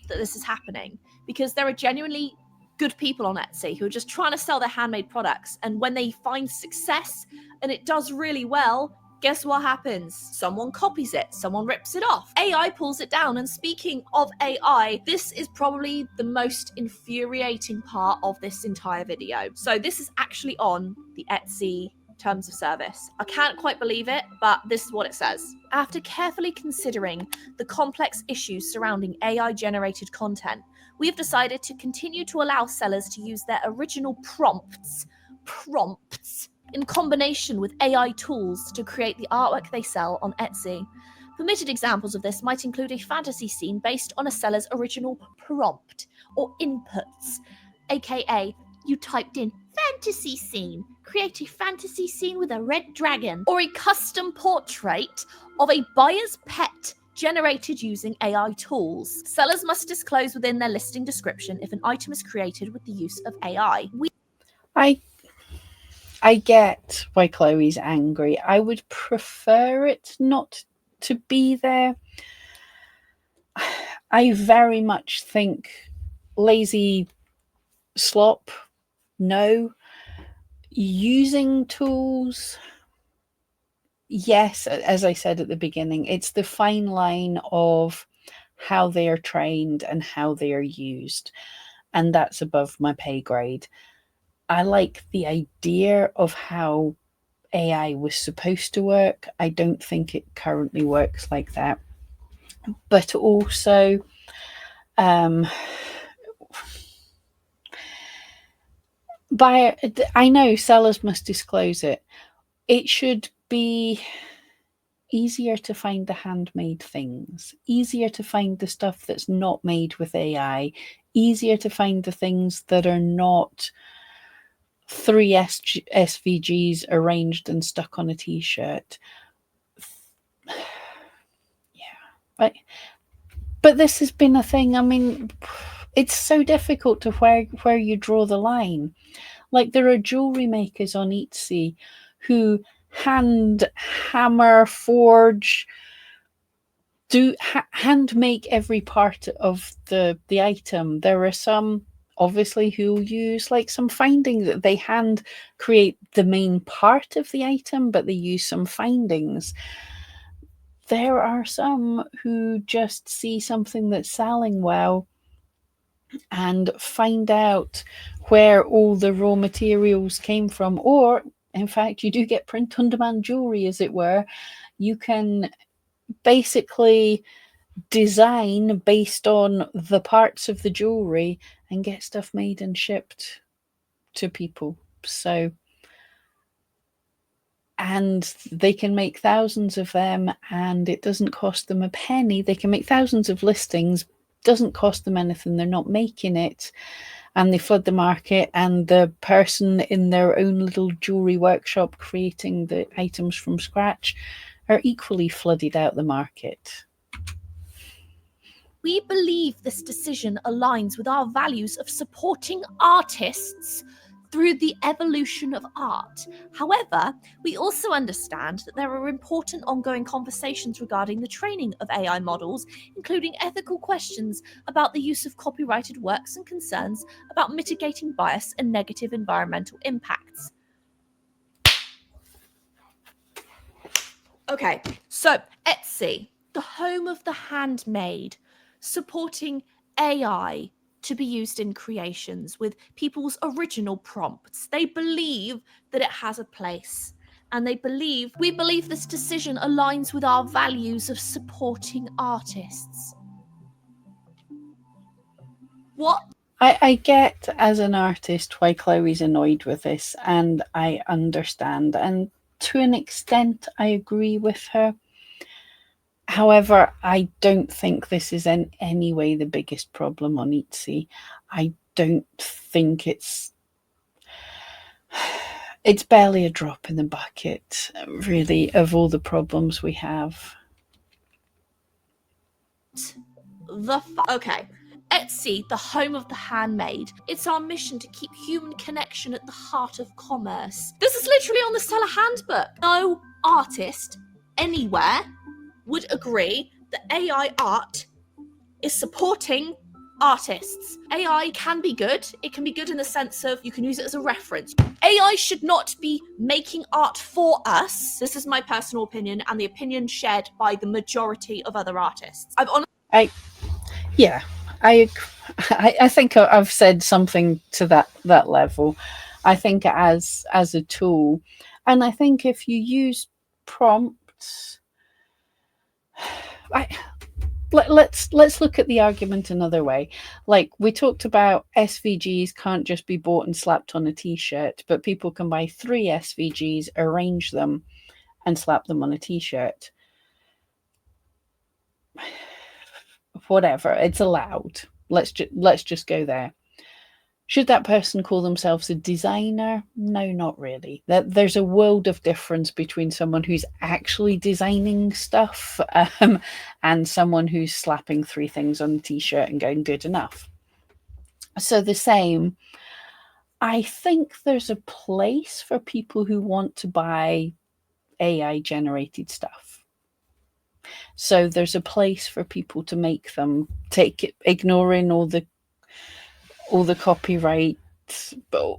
That this is happening because there are genuinely good people on Etsy who are just trying to sell their handmade products, and when they find success and it does really well, guess what happens? Someone copies it, someone rips it off, AI pulls it down. And speaking of AI, this is probably the most infuriating part of this entire video. So this is actually on the Etsy terms of service. I can't quite believe it, but this is what it says. After carefully considering the complex issues surrounding AI-generated content, we have decided to continue to allow sellers to use their original prompts in combination with AI tools to create the artwork they sell on Etsy. Permitted examples of this might include a fantasy scene based on a seller's original prompt or inputs, aka you typed in fantasy scene, create a fantasy scene with a red dragon, or a custom portrait of a buyer's pet generated using AI tools. Sellers must disclose within their listing description if an item is created with the use of AI.
I get why Chloe's angry. I would prefer it not to be there. I very much think lazy slop, no. Using tools, yes, as I said at the beginning, it's the fine line of how they are trained and how they are used. And that's above my pay grade. I like the idea of how AI was supposed to work. I don't think it currently works like that. But also, I know sellers must disclose it. It should be easier to find the handmade things, easier to find the stuff that's not made with AI, easier to find the things that are not three SVGs arranged and stuck on a t-shirt. Yeah. But this has been a thing. I mean, it's so difficult to where you draw the line. Like there are jewelry makers on Etsy who hand hammer, forge, hand make every part of the item. There are some obviously who use like some findings that they hand create the main part of the item, but they use some findings. There are some who just see something that's selling well and find out where all the raw materials came from, or in fact you do get print on demand jewelry, as it were. You can basically design based on the parts of the jewelry and get stuff made and shipped to people. So, and they can make thousands of them and it doesn't cost them a penny. They can make thousands of listings, doesn't cost them anything, they're not making it, and they flood the market, and the person in their own little jewelry workshop creating the items from scratch are equally flooded out the market.
We believe this decision aligns with our values of supporting artists through the evolution of art. However, we also understand that there are important ongoing conversations regarding the training of AI models, including ethical questions about the use of copyrighted works and concerns about mitigating bias and negative environmental impacts. Okay, so Etsy, the home of the handmade, supporting AI to be used in creations with people's original prompts. They believe that it has a place, and we believe this decision aligns with our values of supporting artists. What?
I get as an artist why Chloe's annoyed with this, and I understand, and to an extent I agree with her. However, I don't think this is in any way the biggest problem on Etsy. I don't think it's barely a drop in the bucket, really, of all the problems we have.
Okay. Etsy, the home of the handmade. It's our mission to keep human connection at the heart of commerce. This is literally on the seller handbook. No artist anywhere would agree that AI art is supporting artists. AI can be good. It can be good in the sense of you can use it as a reference. AI should not be making art for us. This is my personal opinion and the opinion shared by the majority of other artists.
I think I've said something to that level. I think as a tool, And I think if you use prompts, I, let's look at the argument another way. Like we talked about, SVGs can't just be bought and slapped on a t-shirt, but people can buy 3 SVGs, arrange them, and slap them on a t-shirt. Whatever, it's allowed. Let's just go there. Should that person call themselves a designer? No, not really. There's a world of difference between someone who's actually designing stuff, and someone who's slapping 3 things on a t-shirt and going good enough. So the same, I think there's a place for people who want to buy AI generated stuff. So there's a place for people to make them, ignoring all the copyright,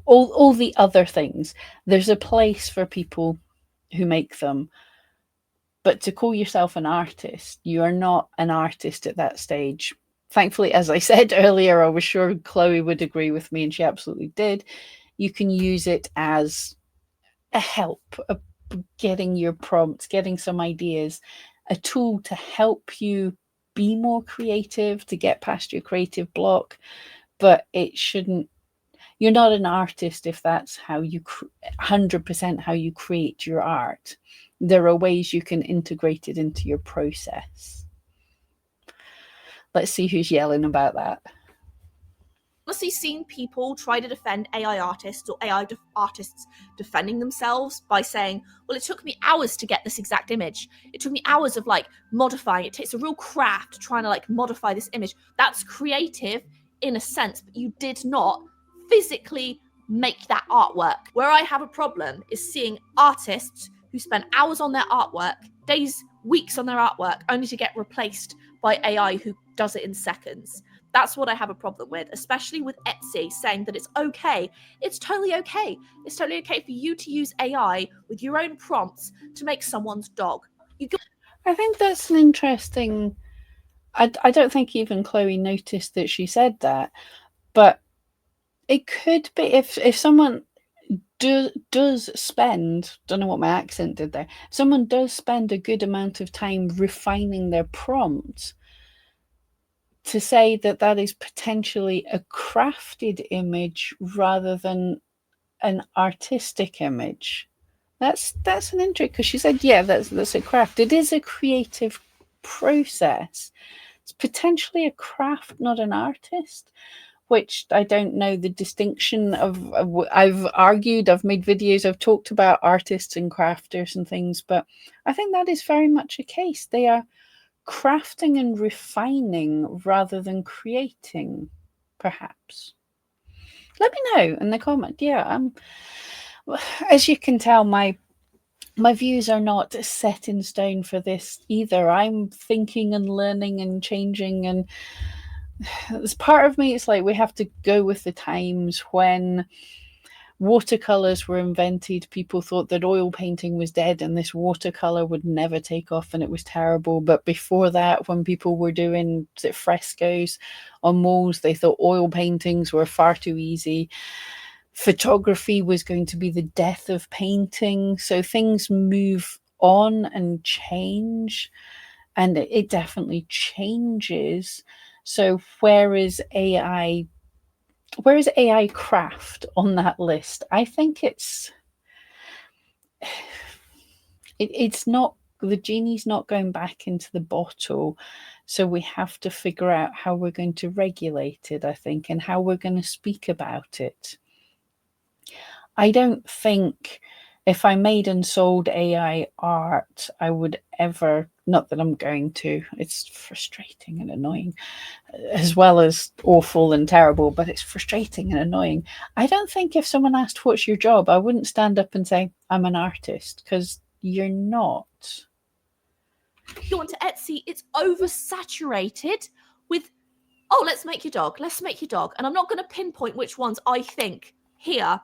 all the other things. There's a place for people who make them. But to call yourself an artist, you are not an artist at that stage. Thankfully, as I said earlier, I was sure Chloe would agree with me, and she absolutely did. You can use it as a help, getting your prompts, getting some ideas, a tool to help you be more creative, to get past your creative block. But it shouldn't, you're not an artist if that's how you 100% how you create your art. There are ways you can integrate it into your process. Let's see who's yelling about that.
Honestly seen people try to defend AI artists or AI artists defending themselves by saying, well, it took me hours to get this exact image. It took me hours of like modifying. It takes a real craft trying to like modify this image. That's creative in a sense, but you did not physically make that artwork. Where I have a problem is seeing artists who spend hours on their artwork, days, weeks on their artwork, only to get replaced by AI who does it in seconds. That's what I have a problem with, especially with Etsy saying that it's okay. It's totally okay. It's totally okay for you to use AI with your own prompts to make someone's dog.
I think that's an interesting. I don't think even Chloe noticed that she said that, but it could be if someone does spend, don't know what my accent did there, someone does spend a good amount of time refining their prompt, to say that that is potentially a crafted image rather than an artistic image. That's an interesting, because she said, yeah, that's a craft. It is a creative process. It's potentially a craft, not an artist. Which I don't know the distinction of. I've argued, I've made videos, I've talked about artists and crafters and things, but I think that is very much a case. They are crafting and refining rather than creating, perhaps. Let me know in the comment. Yeah, as you can tell, my views are not set in stone for this either. I'm thinking and learning and changing, and as part of me, it's like we have to go with the times. When watercolors were invented, people thought that oil painting was dead and this watercolor would never take off and it was terrible. But before that, when people were doing frescoes on walls, they thought oil paintings were far too easy. Photography was going to be the death of painting. So things move on and change, and it definitely changes. So where is AI craft on that list? I think it's not, the genie's not going back into the bottle. So we have to figure out how we're going to regulate it, I think, and how we're going to speak about it. I don't think if I made and sold AI art, I would ever, not that I'm going to, it's frustrating and annoying, as well as awful and terrible, but it's frustrating and annoying. I don't think if someone asked, what's your job, I wouldn't stand up and say, I'm an artist, because you're not.
Go onto Etsy, it's oversaturated with, oh, let's make your dog. And I'm not going to pinpoint which ones I think here.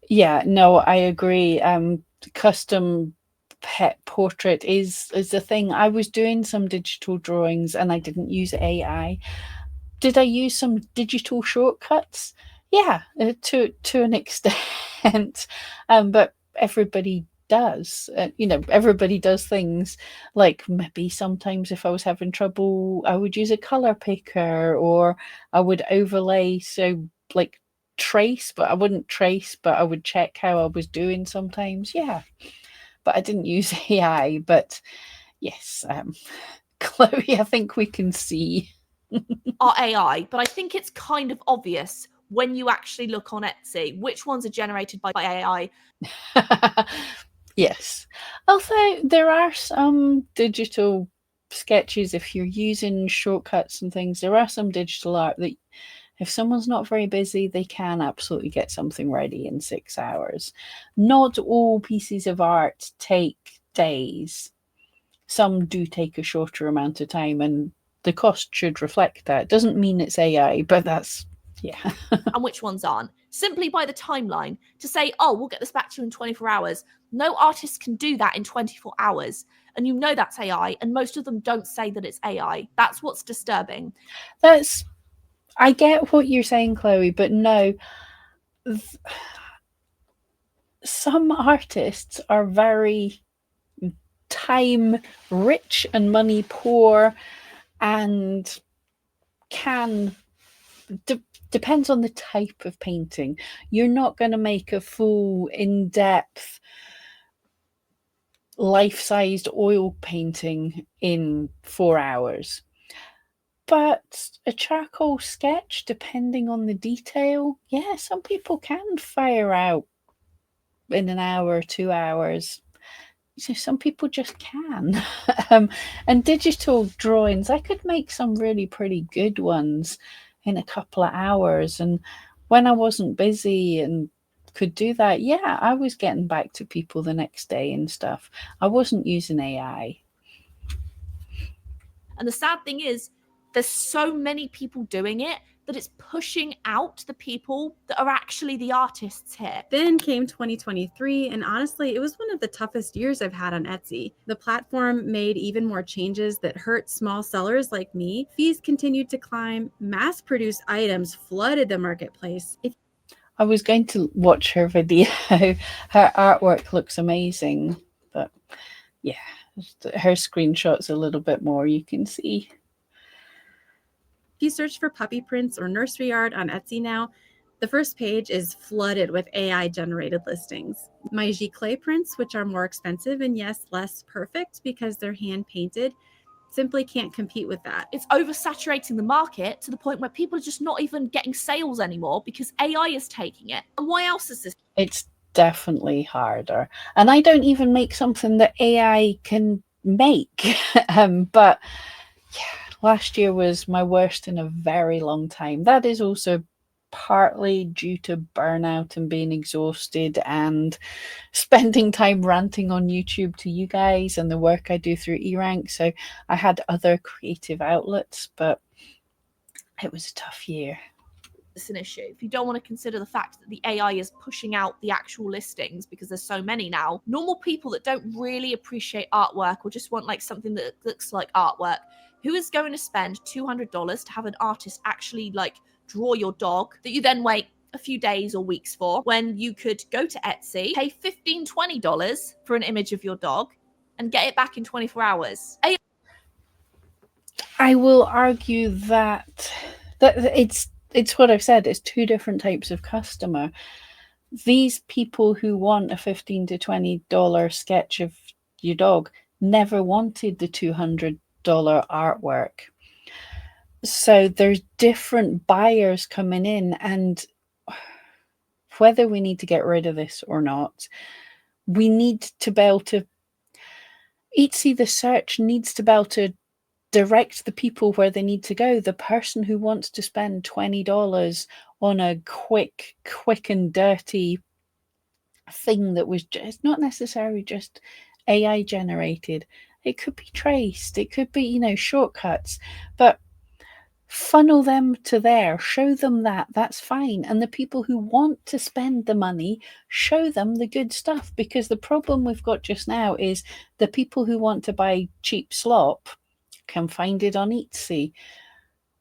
Yeah, no, I agree. Custom pet portrait is a thing. I was doing some digital drawings and I didn't use AI. Did I use some digital shortcuts? Yeah, to an extent. But everybody does. Everybody does things like maybe sometimes if I was having trouble, I would use a color picker or I would overlay. So, like, trace, but I wouldn't trace, but I would check how I was doing sometimes. Yeah, but I didn't use AI. But yes, Chloe, I think we can see.
Are AI, but I think it's kind of obvious when you actually look on Etsy which ones are generated by AI.
Yes. Although there are some digital sketches, if you're using shortcuts and things, there are some digital art that if someone's not very busy, they can absolutely get something ready in 6 hours. Not all pieces of art take days. Some do take a shorter amount of time, and the cost should reflect that. Doesn't mean it's AI, but that's, yeah.
And which ones aren't, simply by the timeline. To say, oh, we'll get this back to you in 24 hours. No artist can do that in 24 hours. And you know that's AI, and most of them don't say that it's AI. That's what's disturbing.
I get what you're saying, Chloe, but no, some artists are very time rich and money poor and can depends on the type of painting. You're not going to make a full in-depth life-sized oil painting in 4 hours, but a charcoal sketch, depending on the detail, yeah, some people can fire out in an hour, 2 hours. So some people just can. And digital drawings, I could make some really pretty good ones in a couple of hours. And when I wasn't busy and could do that, yeah, I was getting back to people the next day and stuff. I wasn't using AI.
And the sad thing is, there's so many people doing it that it's pushing out the people that are actually the artists here.
Then came 2023, and honestly, it was one of the toughest years I've had on Etsy. The platform made even more changes that hurt small sellers like me. Fees continued to climb, mass-produced items flooded the marketplace.
I was going to watch her video. Her artwork looks amazing, but yeah, her screenshots a little bit more, you can see.
If you search for puppy prints or nursery art on Etsy now, the first page is flooded with AI-generated listings. My giclée prints, which are more expensive and yes, less perfect because they're hand-painted, simply can't compete with that.
It's oversaturating the market to the point where people are just not even getting sales anymore because AI is taking it. And why else is this?
It's definitely harder. And I don't even make something that AI can make. But yeah, last year was my worst in a very long time. That is also partly due to burnout and being exhausted and spending time ranting on YouTube to you guys and the work I do through eRank. So I had other creative outlets, but it was a tough year.
It's an issue. If you don't want to consider the fact that the AI is pushing out the actual listings because there's so many now, normal people that don't really appreciate artwork or just want like something that looks like artwork, who is going to spend $200 to have an artist actually like draw your dog that you then wait a few days or weeks for, when you could go to Etsy, pay $15-$20 for an image of your dog and get it back in 24 hours?
I will argue that it's what I've said, it's two different types of customer. These people who want a $15 to $20 sketch of your dog never wanted the $200 artwork. So there's different buyers coming in, and whether we need to get rid of this or not, we need to be able to Etsy, the search needs to be able to direct the people where they need to go. The person who wants to spend $20 on a quick and dirty thing that was just not necessarily just AI generated. It could be traced, it could be, shortcuts, but funnel them to there, show them that's fine. And the people who want to spend the money, show them the good stuff, because the problem we've got just now is the people who want to buy cheap slop can find it on Etsy.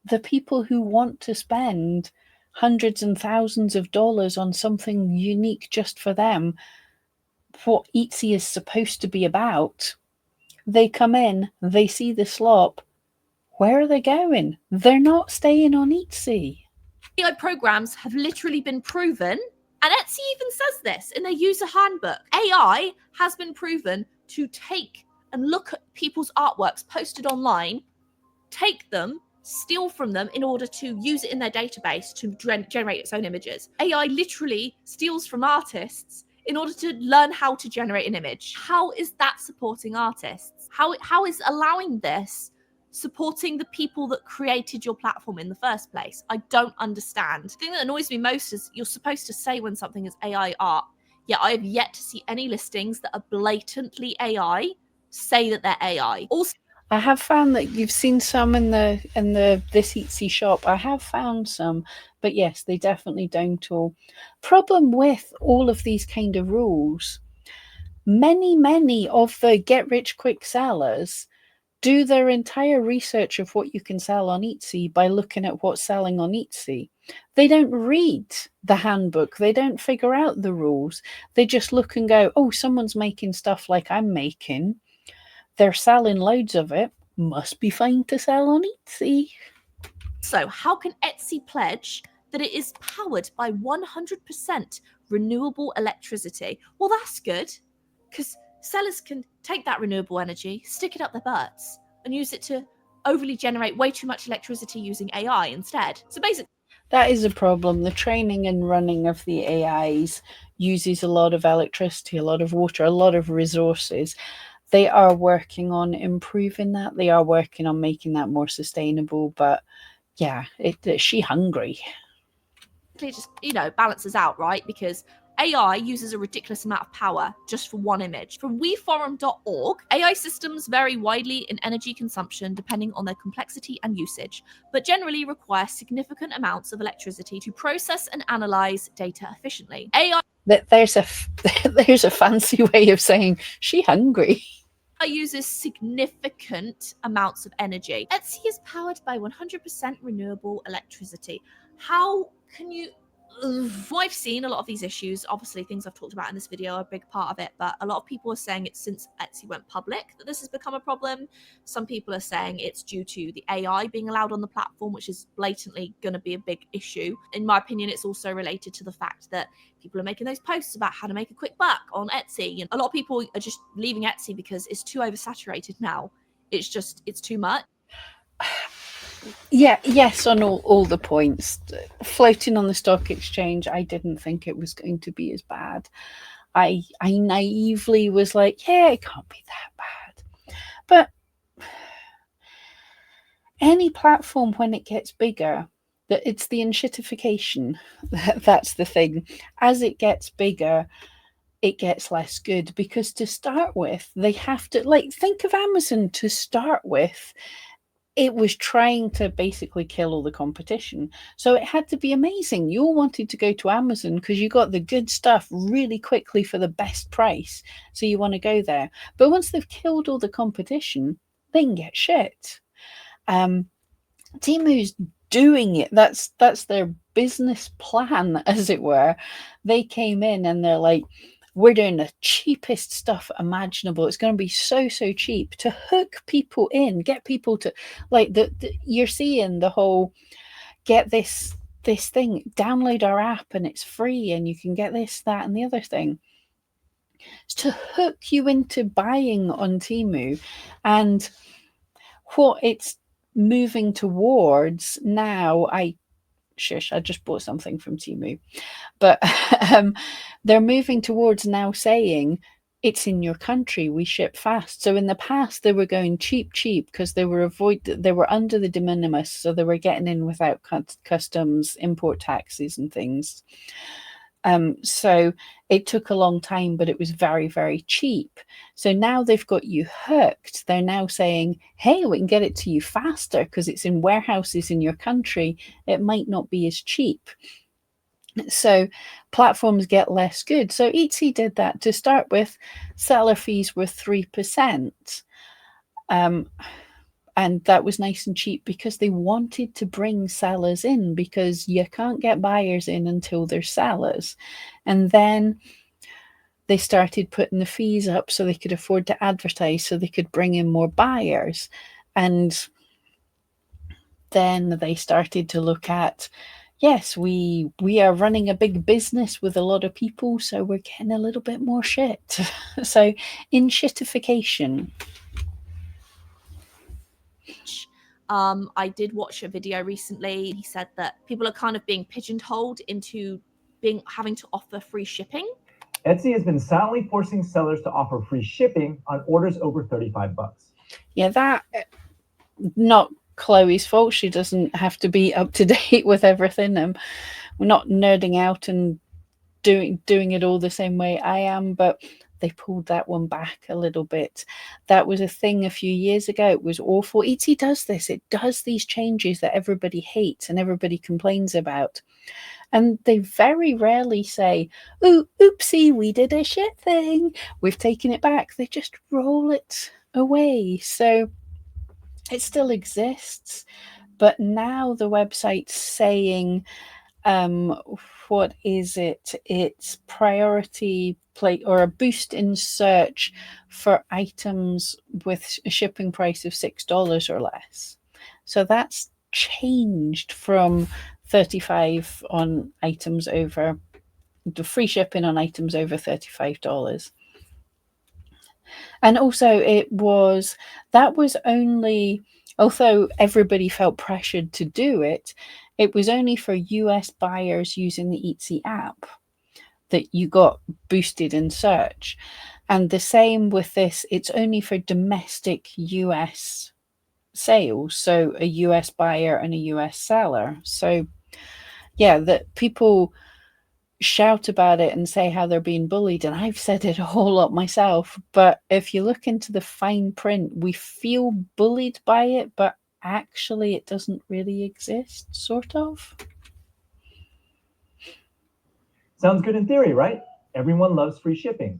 The people who want to spend hundreds and thousands of dollars on something unique just for them, what Etsy is supposed to be about. They come in, they see the slop. Where are they going? They're not staying on Etsy.
AI programs have literally been proven, and Etsy even says this in their user handbook. AI has been proven to take and look at people's artworks posted online, take them, steal from them in order to use it in their database to generate its own images. AI literally steals from artists in order to learn how to generate an image. How is that supporting artists? How is allowing this supporting the people that created your platform in the first place? I don't understand. The thing that annoys me most is you're supposed to say when something is AI art. Yet I have yet to see any listings that are blatantly AI say that they're AI. Also,
I have found that you've seen some in the this Etsy shop. I have found some, but yes, they definitely don't all. Problem with all of these kind of rules, many of the get rich quick sellers do their entire research of what you can sell on Etsy by looking at what's selling on Etsy. They don't read the handbook. They don't figure out the rules. They just look and go, oh, someone's making stuff like I'm making. They're selling loads of it. Must be fine to sell on Etsy.
So, how can Etsy pledge that it is powered by 100% renewable electricity? Well, that's good, because sellers can take that renewable energy, stick it up their butts, and use it to overly generate way too much electricity using AI instead. So basically,
that is a problem. The training and running of the AIs uses a lot of electricity, a lot of water, a lot of resources. They are working on improving that. They are working on making that more sustainable. But yeah, she hungry.
it just, balances out, right? Because AI uses a ridiculous amount of power just for one image. From weforum.org, AI systems vary widely in energy consumption depending on their complexity and usage, but generally require significant amounts of electricity to process and analyze data efficiently. AI
There's a fancy way of saying she hungry.
uses significant amounts of energy. Etsy is powered by 100% renewable electricity. How can you... I've seen a lot of these issues. Obviously, things I've talked about in this video are a big part of it, but a lot of people are saying it's since Etsy went public that this has become a problem. Some people are saying it's due to the AI being allowed on the platform, which is blatantly going to be a big issue. In my opinion, it's also related to the fact that people are making those posts about how to make a quick buck on Etsy. And a lot of people are just leaving Etsy because it's too oversaturated now. It's too much.
Yeah, yes, on all the points. Floating on the stock exchange, I didn't think it was going to be as bad. I naively was like, yeah, it can't be that bad. But any platform, when it gets bigger, it's the enshittification. That's the thing. As it gets bigger, it gets less good, because to start with, they have to, think of Amazon to start with. It was trying to basically kill all the competition. So it had to be amazing. You all wanted to go to Amazon because you got the good stuff really quickly for the best price. So you want to go there. But once they've killed all the competition, they can get shit. Temu's doing it. That's their business plan, as it were. They came in and they're like, we're doing the cheapest stuff imaginable. It's going to be so cheap to hook people in, get people to you're seeing the whole get this thing, download our app and it's free and you can get this, that, and the other thing. It's to hook you into buying on Temu. And what it's moving towards now, I just bought something from Temu. But they're moving towards now saying it's in your country, we ship fast. So in the past, they were going cheap because they were under the de minimis, so they were getting in without customs, import taxes and things. So it took a long time, but it was very, very cheap. So now they've got you hooked. They're now saying, hey, we can get it to you faster because it's in warehouses in your country. It might not be as cheap. So platforms get less good. So Etsy did that to start with. Seller fees were 3%. And that was nice and cheap because they wanted to bring sellers in, because you can't get buyers in until there's sellers. And then they started putting the fees up so they could afford to advertise, so they could bring in more buyers. And then they started to look at, yes, we are running a big business with a lot of people, so we're getting a little bit more shit. So in shitification.
I did watch a video recently. He said that people are kind of being pigeonholed into having to offer free shipping.
Etsy has been silently forcing sellers to offer free shipping on orders over 35 bucks.
Yeah, that not Chloe's fault. She doesn't have to be up to date with everything. We're not nerding out and doing it all the same way I am, but they pulled that one back a little bit. That was a thing a few years ago. It was awful. Etsy does this. It does these changes that everybody hates and everybody complains about. And they very rarely say, "Ooh, oopsie, we did a shit thing. We've taken it back." They just roll it away. So it still exists. But now the website's saying, what is it? It's priority play or a boost in search for items with a shipping price of $6 or less. So that's changed from 35 on items over the free shipping on items over $35. And also that was only, although everybody felt pressured to do it, it was only for US buyers using the Etsy app that you got boosted in search. And the same with this, it's only for domestic US sales, so a US buyer and a US seller. So yeah, that people shout about it and say how they're being bullied, and I've said it a whole lot myself, but if you look into the fine print, we feel bullied by it, but actually it doesn't really exist, sort of.
Sounds good in theory, right? Everyone loves free shipping.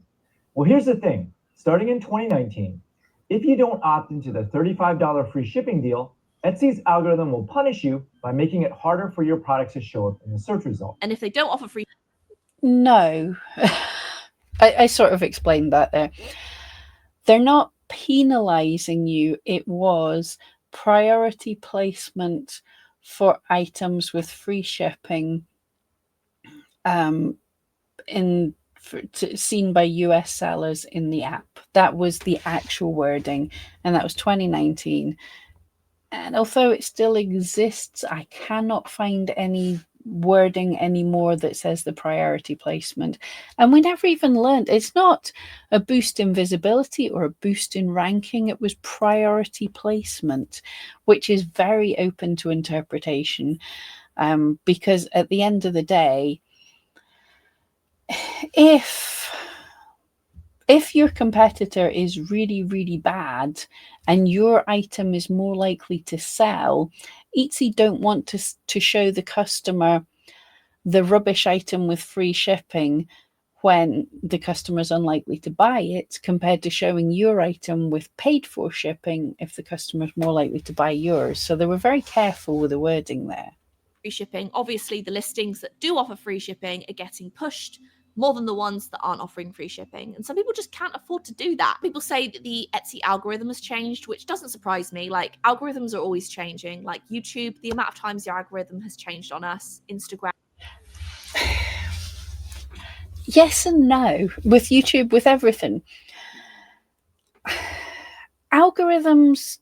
Well, here's the thing. Starting in 2019, if you don't opt into the $35 free shipping deal, Etsy's algorithm will punish you by making it harder for your products to show up in the search result.
And if they don't offer free...
No. I sort of explained that there. They're not penalizing you. It was priority placement for items with free shipping seen by US sellers in the app. That was the actual wording, and that was 2019. And although it still exists, I cannot find any wording anymore that says the priority placement. And we never even learned, it's not a boost in visibility or a boost in ranking, it was priority placement, which is very open to interpretation, because at the end of the day, if your competitor is really, really bad and your item is more likely to sell, Etsy don't want to show the customer the rubbish item with free shipping when the customer is unlikely to buy it, compared to showing your item with paid for shipping if the customer is more likely to buy yours. So they were very careful with the wording there.
Free shipping. Obviously, the listings that do offer free shipping are getting pushed more than the ones that aren't offering free shipping. And some people just can't afford to do that. People say that the Etsy algorithm has changed, which doesn't surprise me. Like, algorithms are always changing. Like YouTube, the amount of times your algorithm has changed on us, Instagram.
Yes and no. With YouTube, with everything. Algorithms,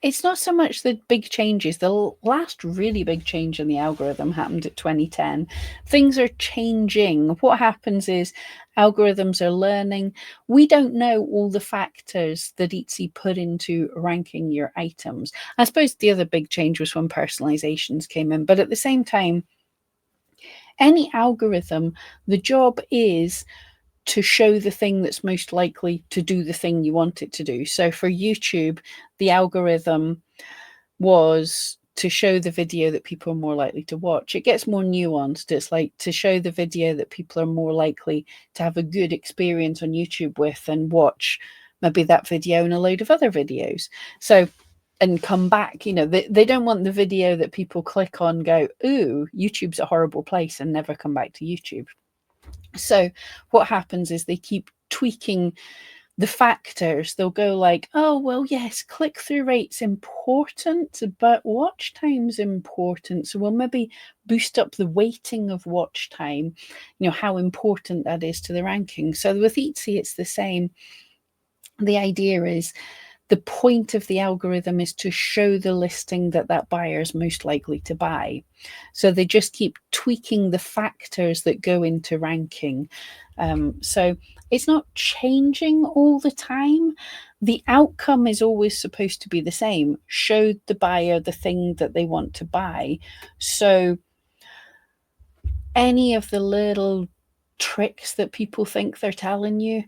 it's not so much the big changes. The last really big change in the algorithm happened at 2010. Things are changing. What happens is algorithms are learning. We don't know all the factors that Etsy put into ranking your items. I suppose the other big change was when personalizations came in, but at the same time, any algorithm, the job is to show the thing that's most likely to do the thing you want it to do. So for YouTube, the algorithm was to show the video that people are more likely to watch. It gets more nuanced. It's like to show the video that people are more likely to have a good experience on YouTube with and watch maybe that video and a load of other videos. So, and come back, they don't want the video that people click on, go, ooh, YouTube's a horrible place, and never come back to YouTube. So what happens is they keep tweaking the factors. They'll go like, oh, well, yes, click-through rate's important, but watch time's important. So we'll maybe boost up the weighting of watch time, how important that is to the ranking. So with Etsy, it's the same. The idea is the point of the algorithm is to show the listing that buyer is most likely to buy. So they just keep tweaking the factors that go into ranking. So it's not changing all the time. The outcome is always supposed to be the same. Show the buyer the thing that they want to buy. So any of the little tricks that people think they're telling you,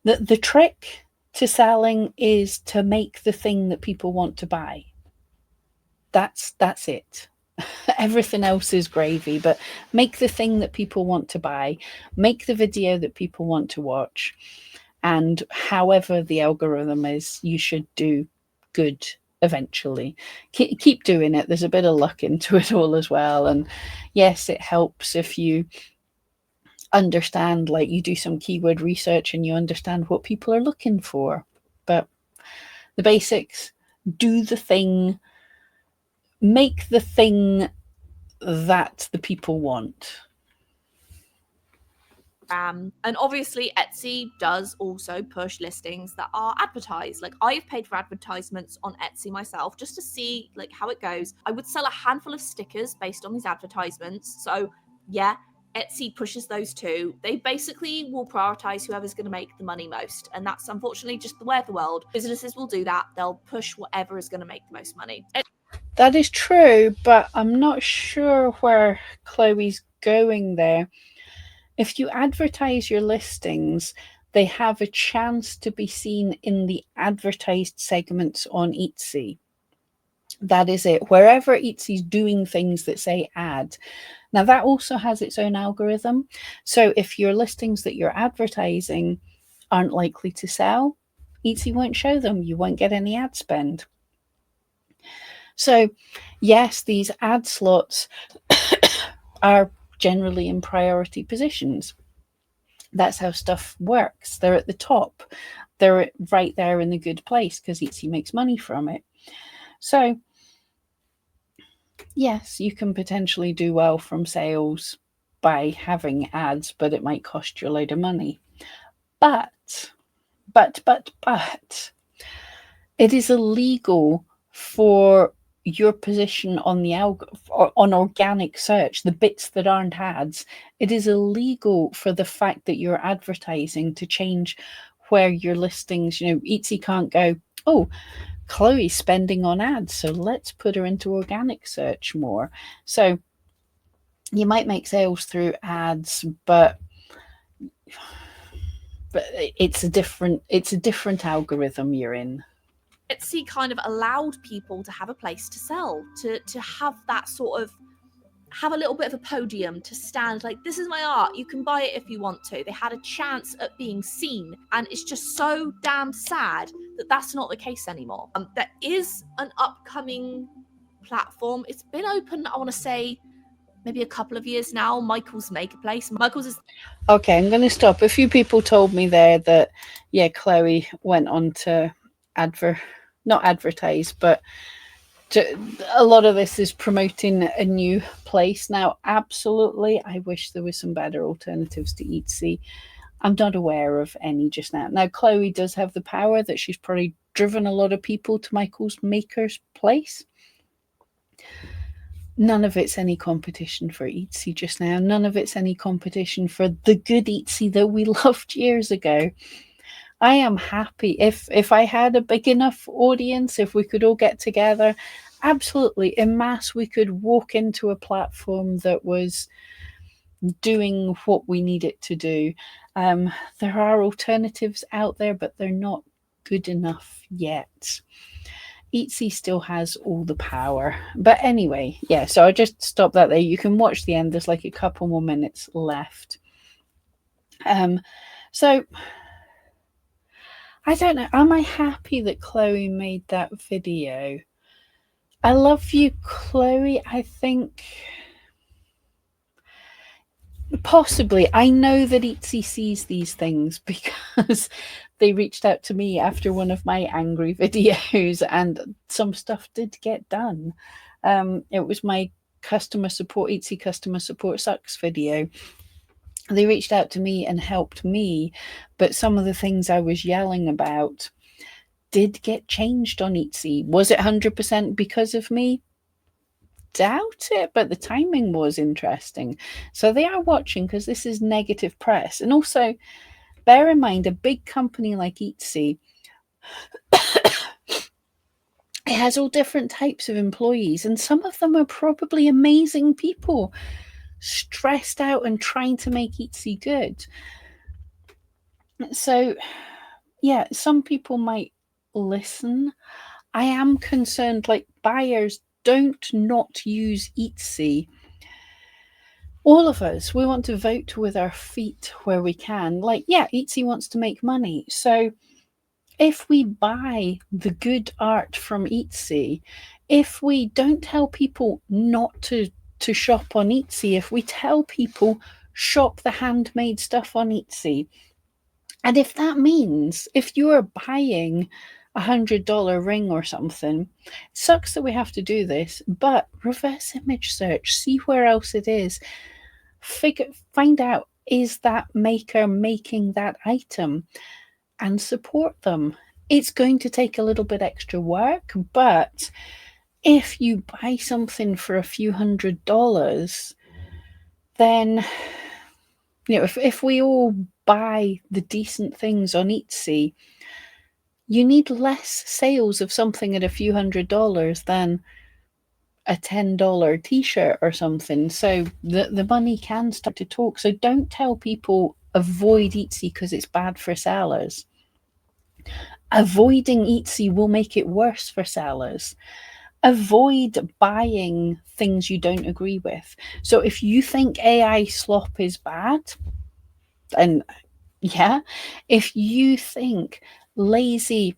the trick to selling is to make the thing that people want to buy. That's it. Everything else is gravy, but make the thing that people want to buy, make the video that people want to watch, and however the algorithm is, you should do good eventually. Keep doing it. There's a bit of luck into it all as well, and yes, it helps if you understand, like you do some keyword research and you understand what people are looking for. But the basics, do the thing, make the thing that the people want.
And obviously Etsy does also push listings that are advertised. Like I've paid for advertisements on Etsy myself just to see like how it goes. I would sell a handful of stickers based on these advertisements. So yeah, Etsy pushes those too. They basically will prioritize whoever's going to make the money most. And that's unfortunately just the way of the world. Businesses will do that. They'll push whatever is going to make the most money.
That is true, but I'm not sure where Chloe's going there. If you advertise your listings, they have a chance to be seen in the advertised segments on Etsy. That is it. Wherever Etsy's doing things that say ad. Now, that also has its own algorithm. So if your listings that you're advertising aren't likely to sell, Etsy won't show them. You won't get any ad spend. So, yes, these ad slots are generally in priority positions. That's how stuff works. They're at the top. They're right there in the good place because Etsy makes money from it. So, yes, you can potentially do well from sales by having ads, but it might cost you a load of money. But, it is illegal for your position on the on organic search, the bits that aren't ads, it is illegal for the fact that you're advertising to change where your listings, Etsy can't go, oh, Chloe's spending on ads, so let's put her into organic search more. So you might make sales through ads, but it's a different algorithm you're in.
Etsy kind of allowed people to have a place to sell, to have that sort of, have a little bit of a podium to stand like, this is my art, you can buy it if you want to. They had a chance at being seen, and it's just so damn sad that that's not the case anymore. There is an upcoming platform. It's been open, I want to say, maybe a couple of years now. Michael's Maker Place. Michael's is...
Okay, I'm going to stop. A few people told me there that, yeah, Chloe went on to not advertise, but a lot of this is promoting a new place. Now, absolutely, I wish there was some better alternatives to Etsy. I'm not aware of any just now. Now, Chloe does have the power that she's probably driven a lot of people to Michael's Maker's Place. None of it's any competition for Etsy just now. None of it's any competition for the good Etsy that we loved years ago. I am happy if I had a big enough audience, if we could all get together, absolutely, en masse, we could walk into a platform that was doing what we need it to do. There are alternatives out there, but they're not good enough yet. Etsy still has all the power. But anyway, yeah, so I just stop that there. You can watch the end. There's like a couple more minutes left. So I don't know. Am I happy that Chloe made that video? I love you, Chloe. I think Possibly. I know that Etsy sees these things because they reached out to me after one of my angry videos, and some stuff did get done. It was my customer support, Etsy customer support sucks video. They reached out to me and helped me, but some of the things I was yelling about did get changed on Etsy. Was it 100% because of me? Doubt it, but the timing was interesting. So they are watching because this is negative press. And also, bear in mind, a big company like Etsy, it has all different types of employees, and some of them are probably amazing people, stressed out and trying to make Etsy good. So, yeah, some people might listen. I am concerned, like, buyers don't not use Etsy. All of us, we want to vote with our feet where we can. Like, yeah, Etsy wants to make money. So if we buy the good art from Etsy, if we don't tell people not to shop on Etsy, if we tell people shop the handmade stuff on Etsy, and if that means if you're buying $100 ring or something, it sucks that we have to do this, but reverse image search, see where else it is, find out, is that maker making that item, and support them. It's going to take a little bit extra work, but if you buy something for a few $100s, then, you know, if we all buy the decent things on Etsy, you need less sales of something at a few $100s than a $10 t-shirt or something. So the money can start to talk. So don't tell people avoid Etsy because it's bad for sellers. Avoiding Etsy will make it worse for sellers. Avoid buying things you don't agree with. So if you think AI slop is bad, and yeah, if you think lazy,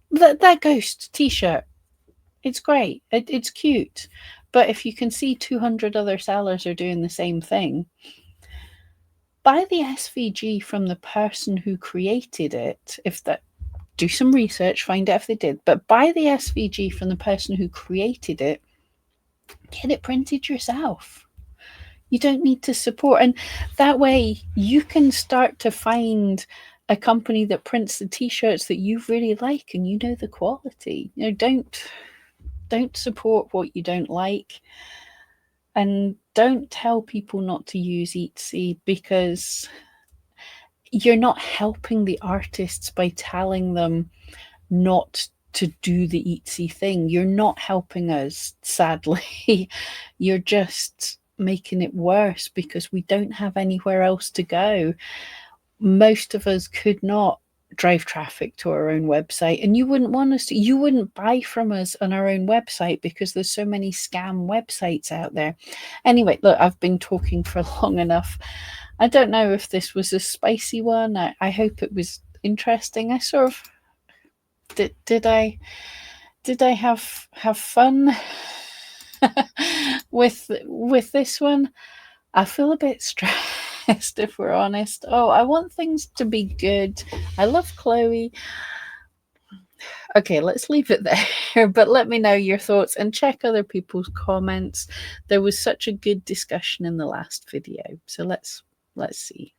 that ghost t-shirt, it's great, it's cute, but if you can see 200 other sellers are doing the same thing, buy the SVG from the person who created it. If that, do some research, find out if they did, but buy the SVG from the person who created it, get it printed yourself. You don't need to support, and that way you can start to find a company that prints the t-shirts that you really like and you know the quality. You know, don't support what you don't like, and don't tell people not to use Etsy, because you're not helping the artists by telling them not to do the Etsy thing. You're not helping us, sadly. You're just making it worse because we don't have anywhere else to go. Most of us could not drive traffic to our own website, and you wouldn't want us to. You wouldn't buy from us on our own website because there's so many scam websites out there. Anyway, look, I've been talking for long enough. I don't know if this was a spicy one. I hope it was interesting. I sort of did I have fun with this one? I feel a bit stressed, if we're honest. Oh, I want things to be good. I love Chloe. Okay, let's leave it there, but let me know your thoughts and check other people's comments. There was such a good discussion in the last video, so let's see.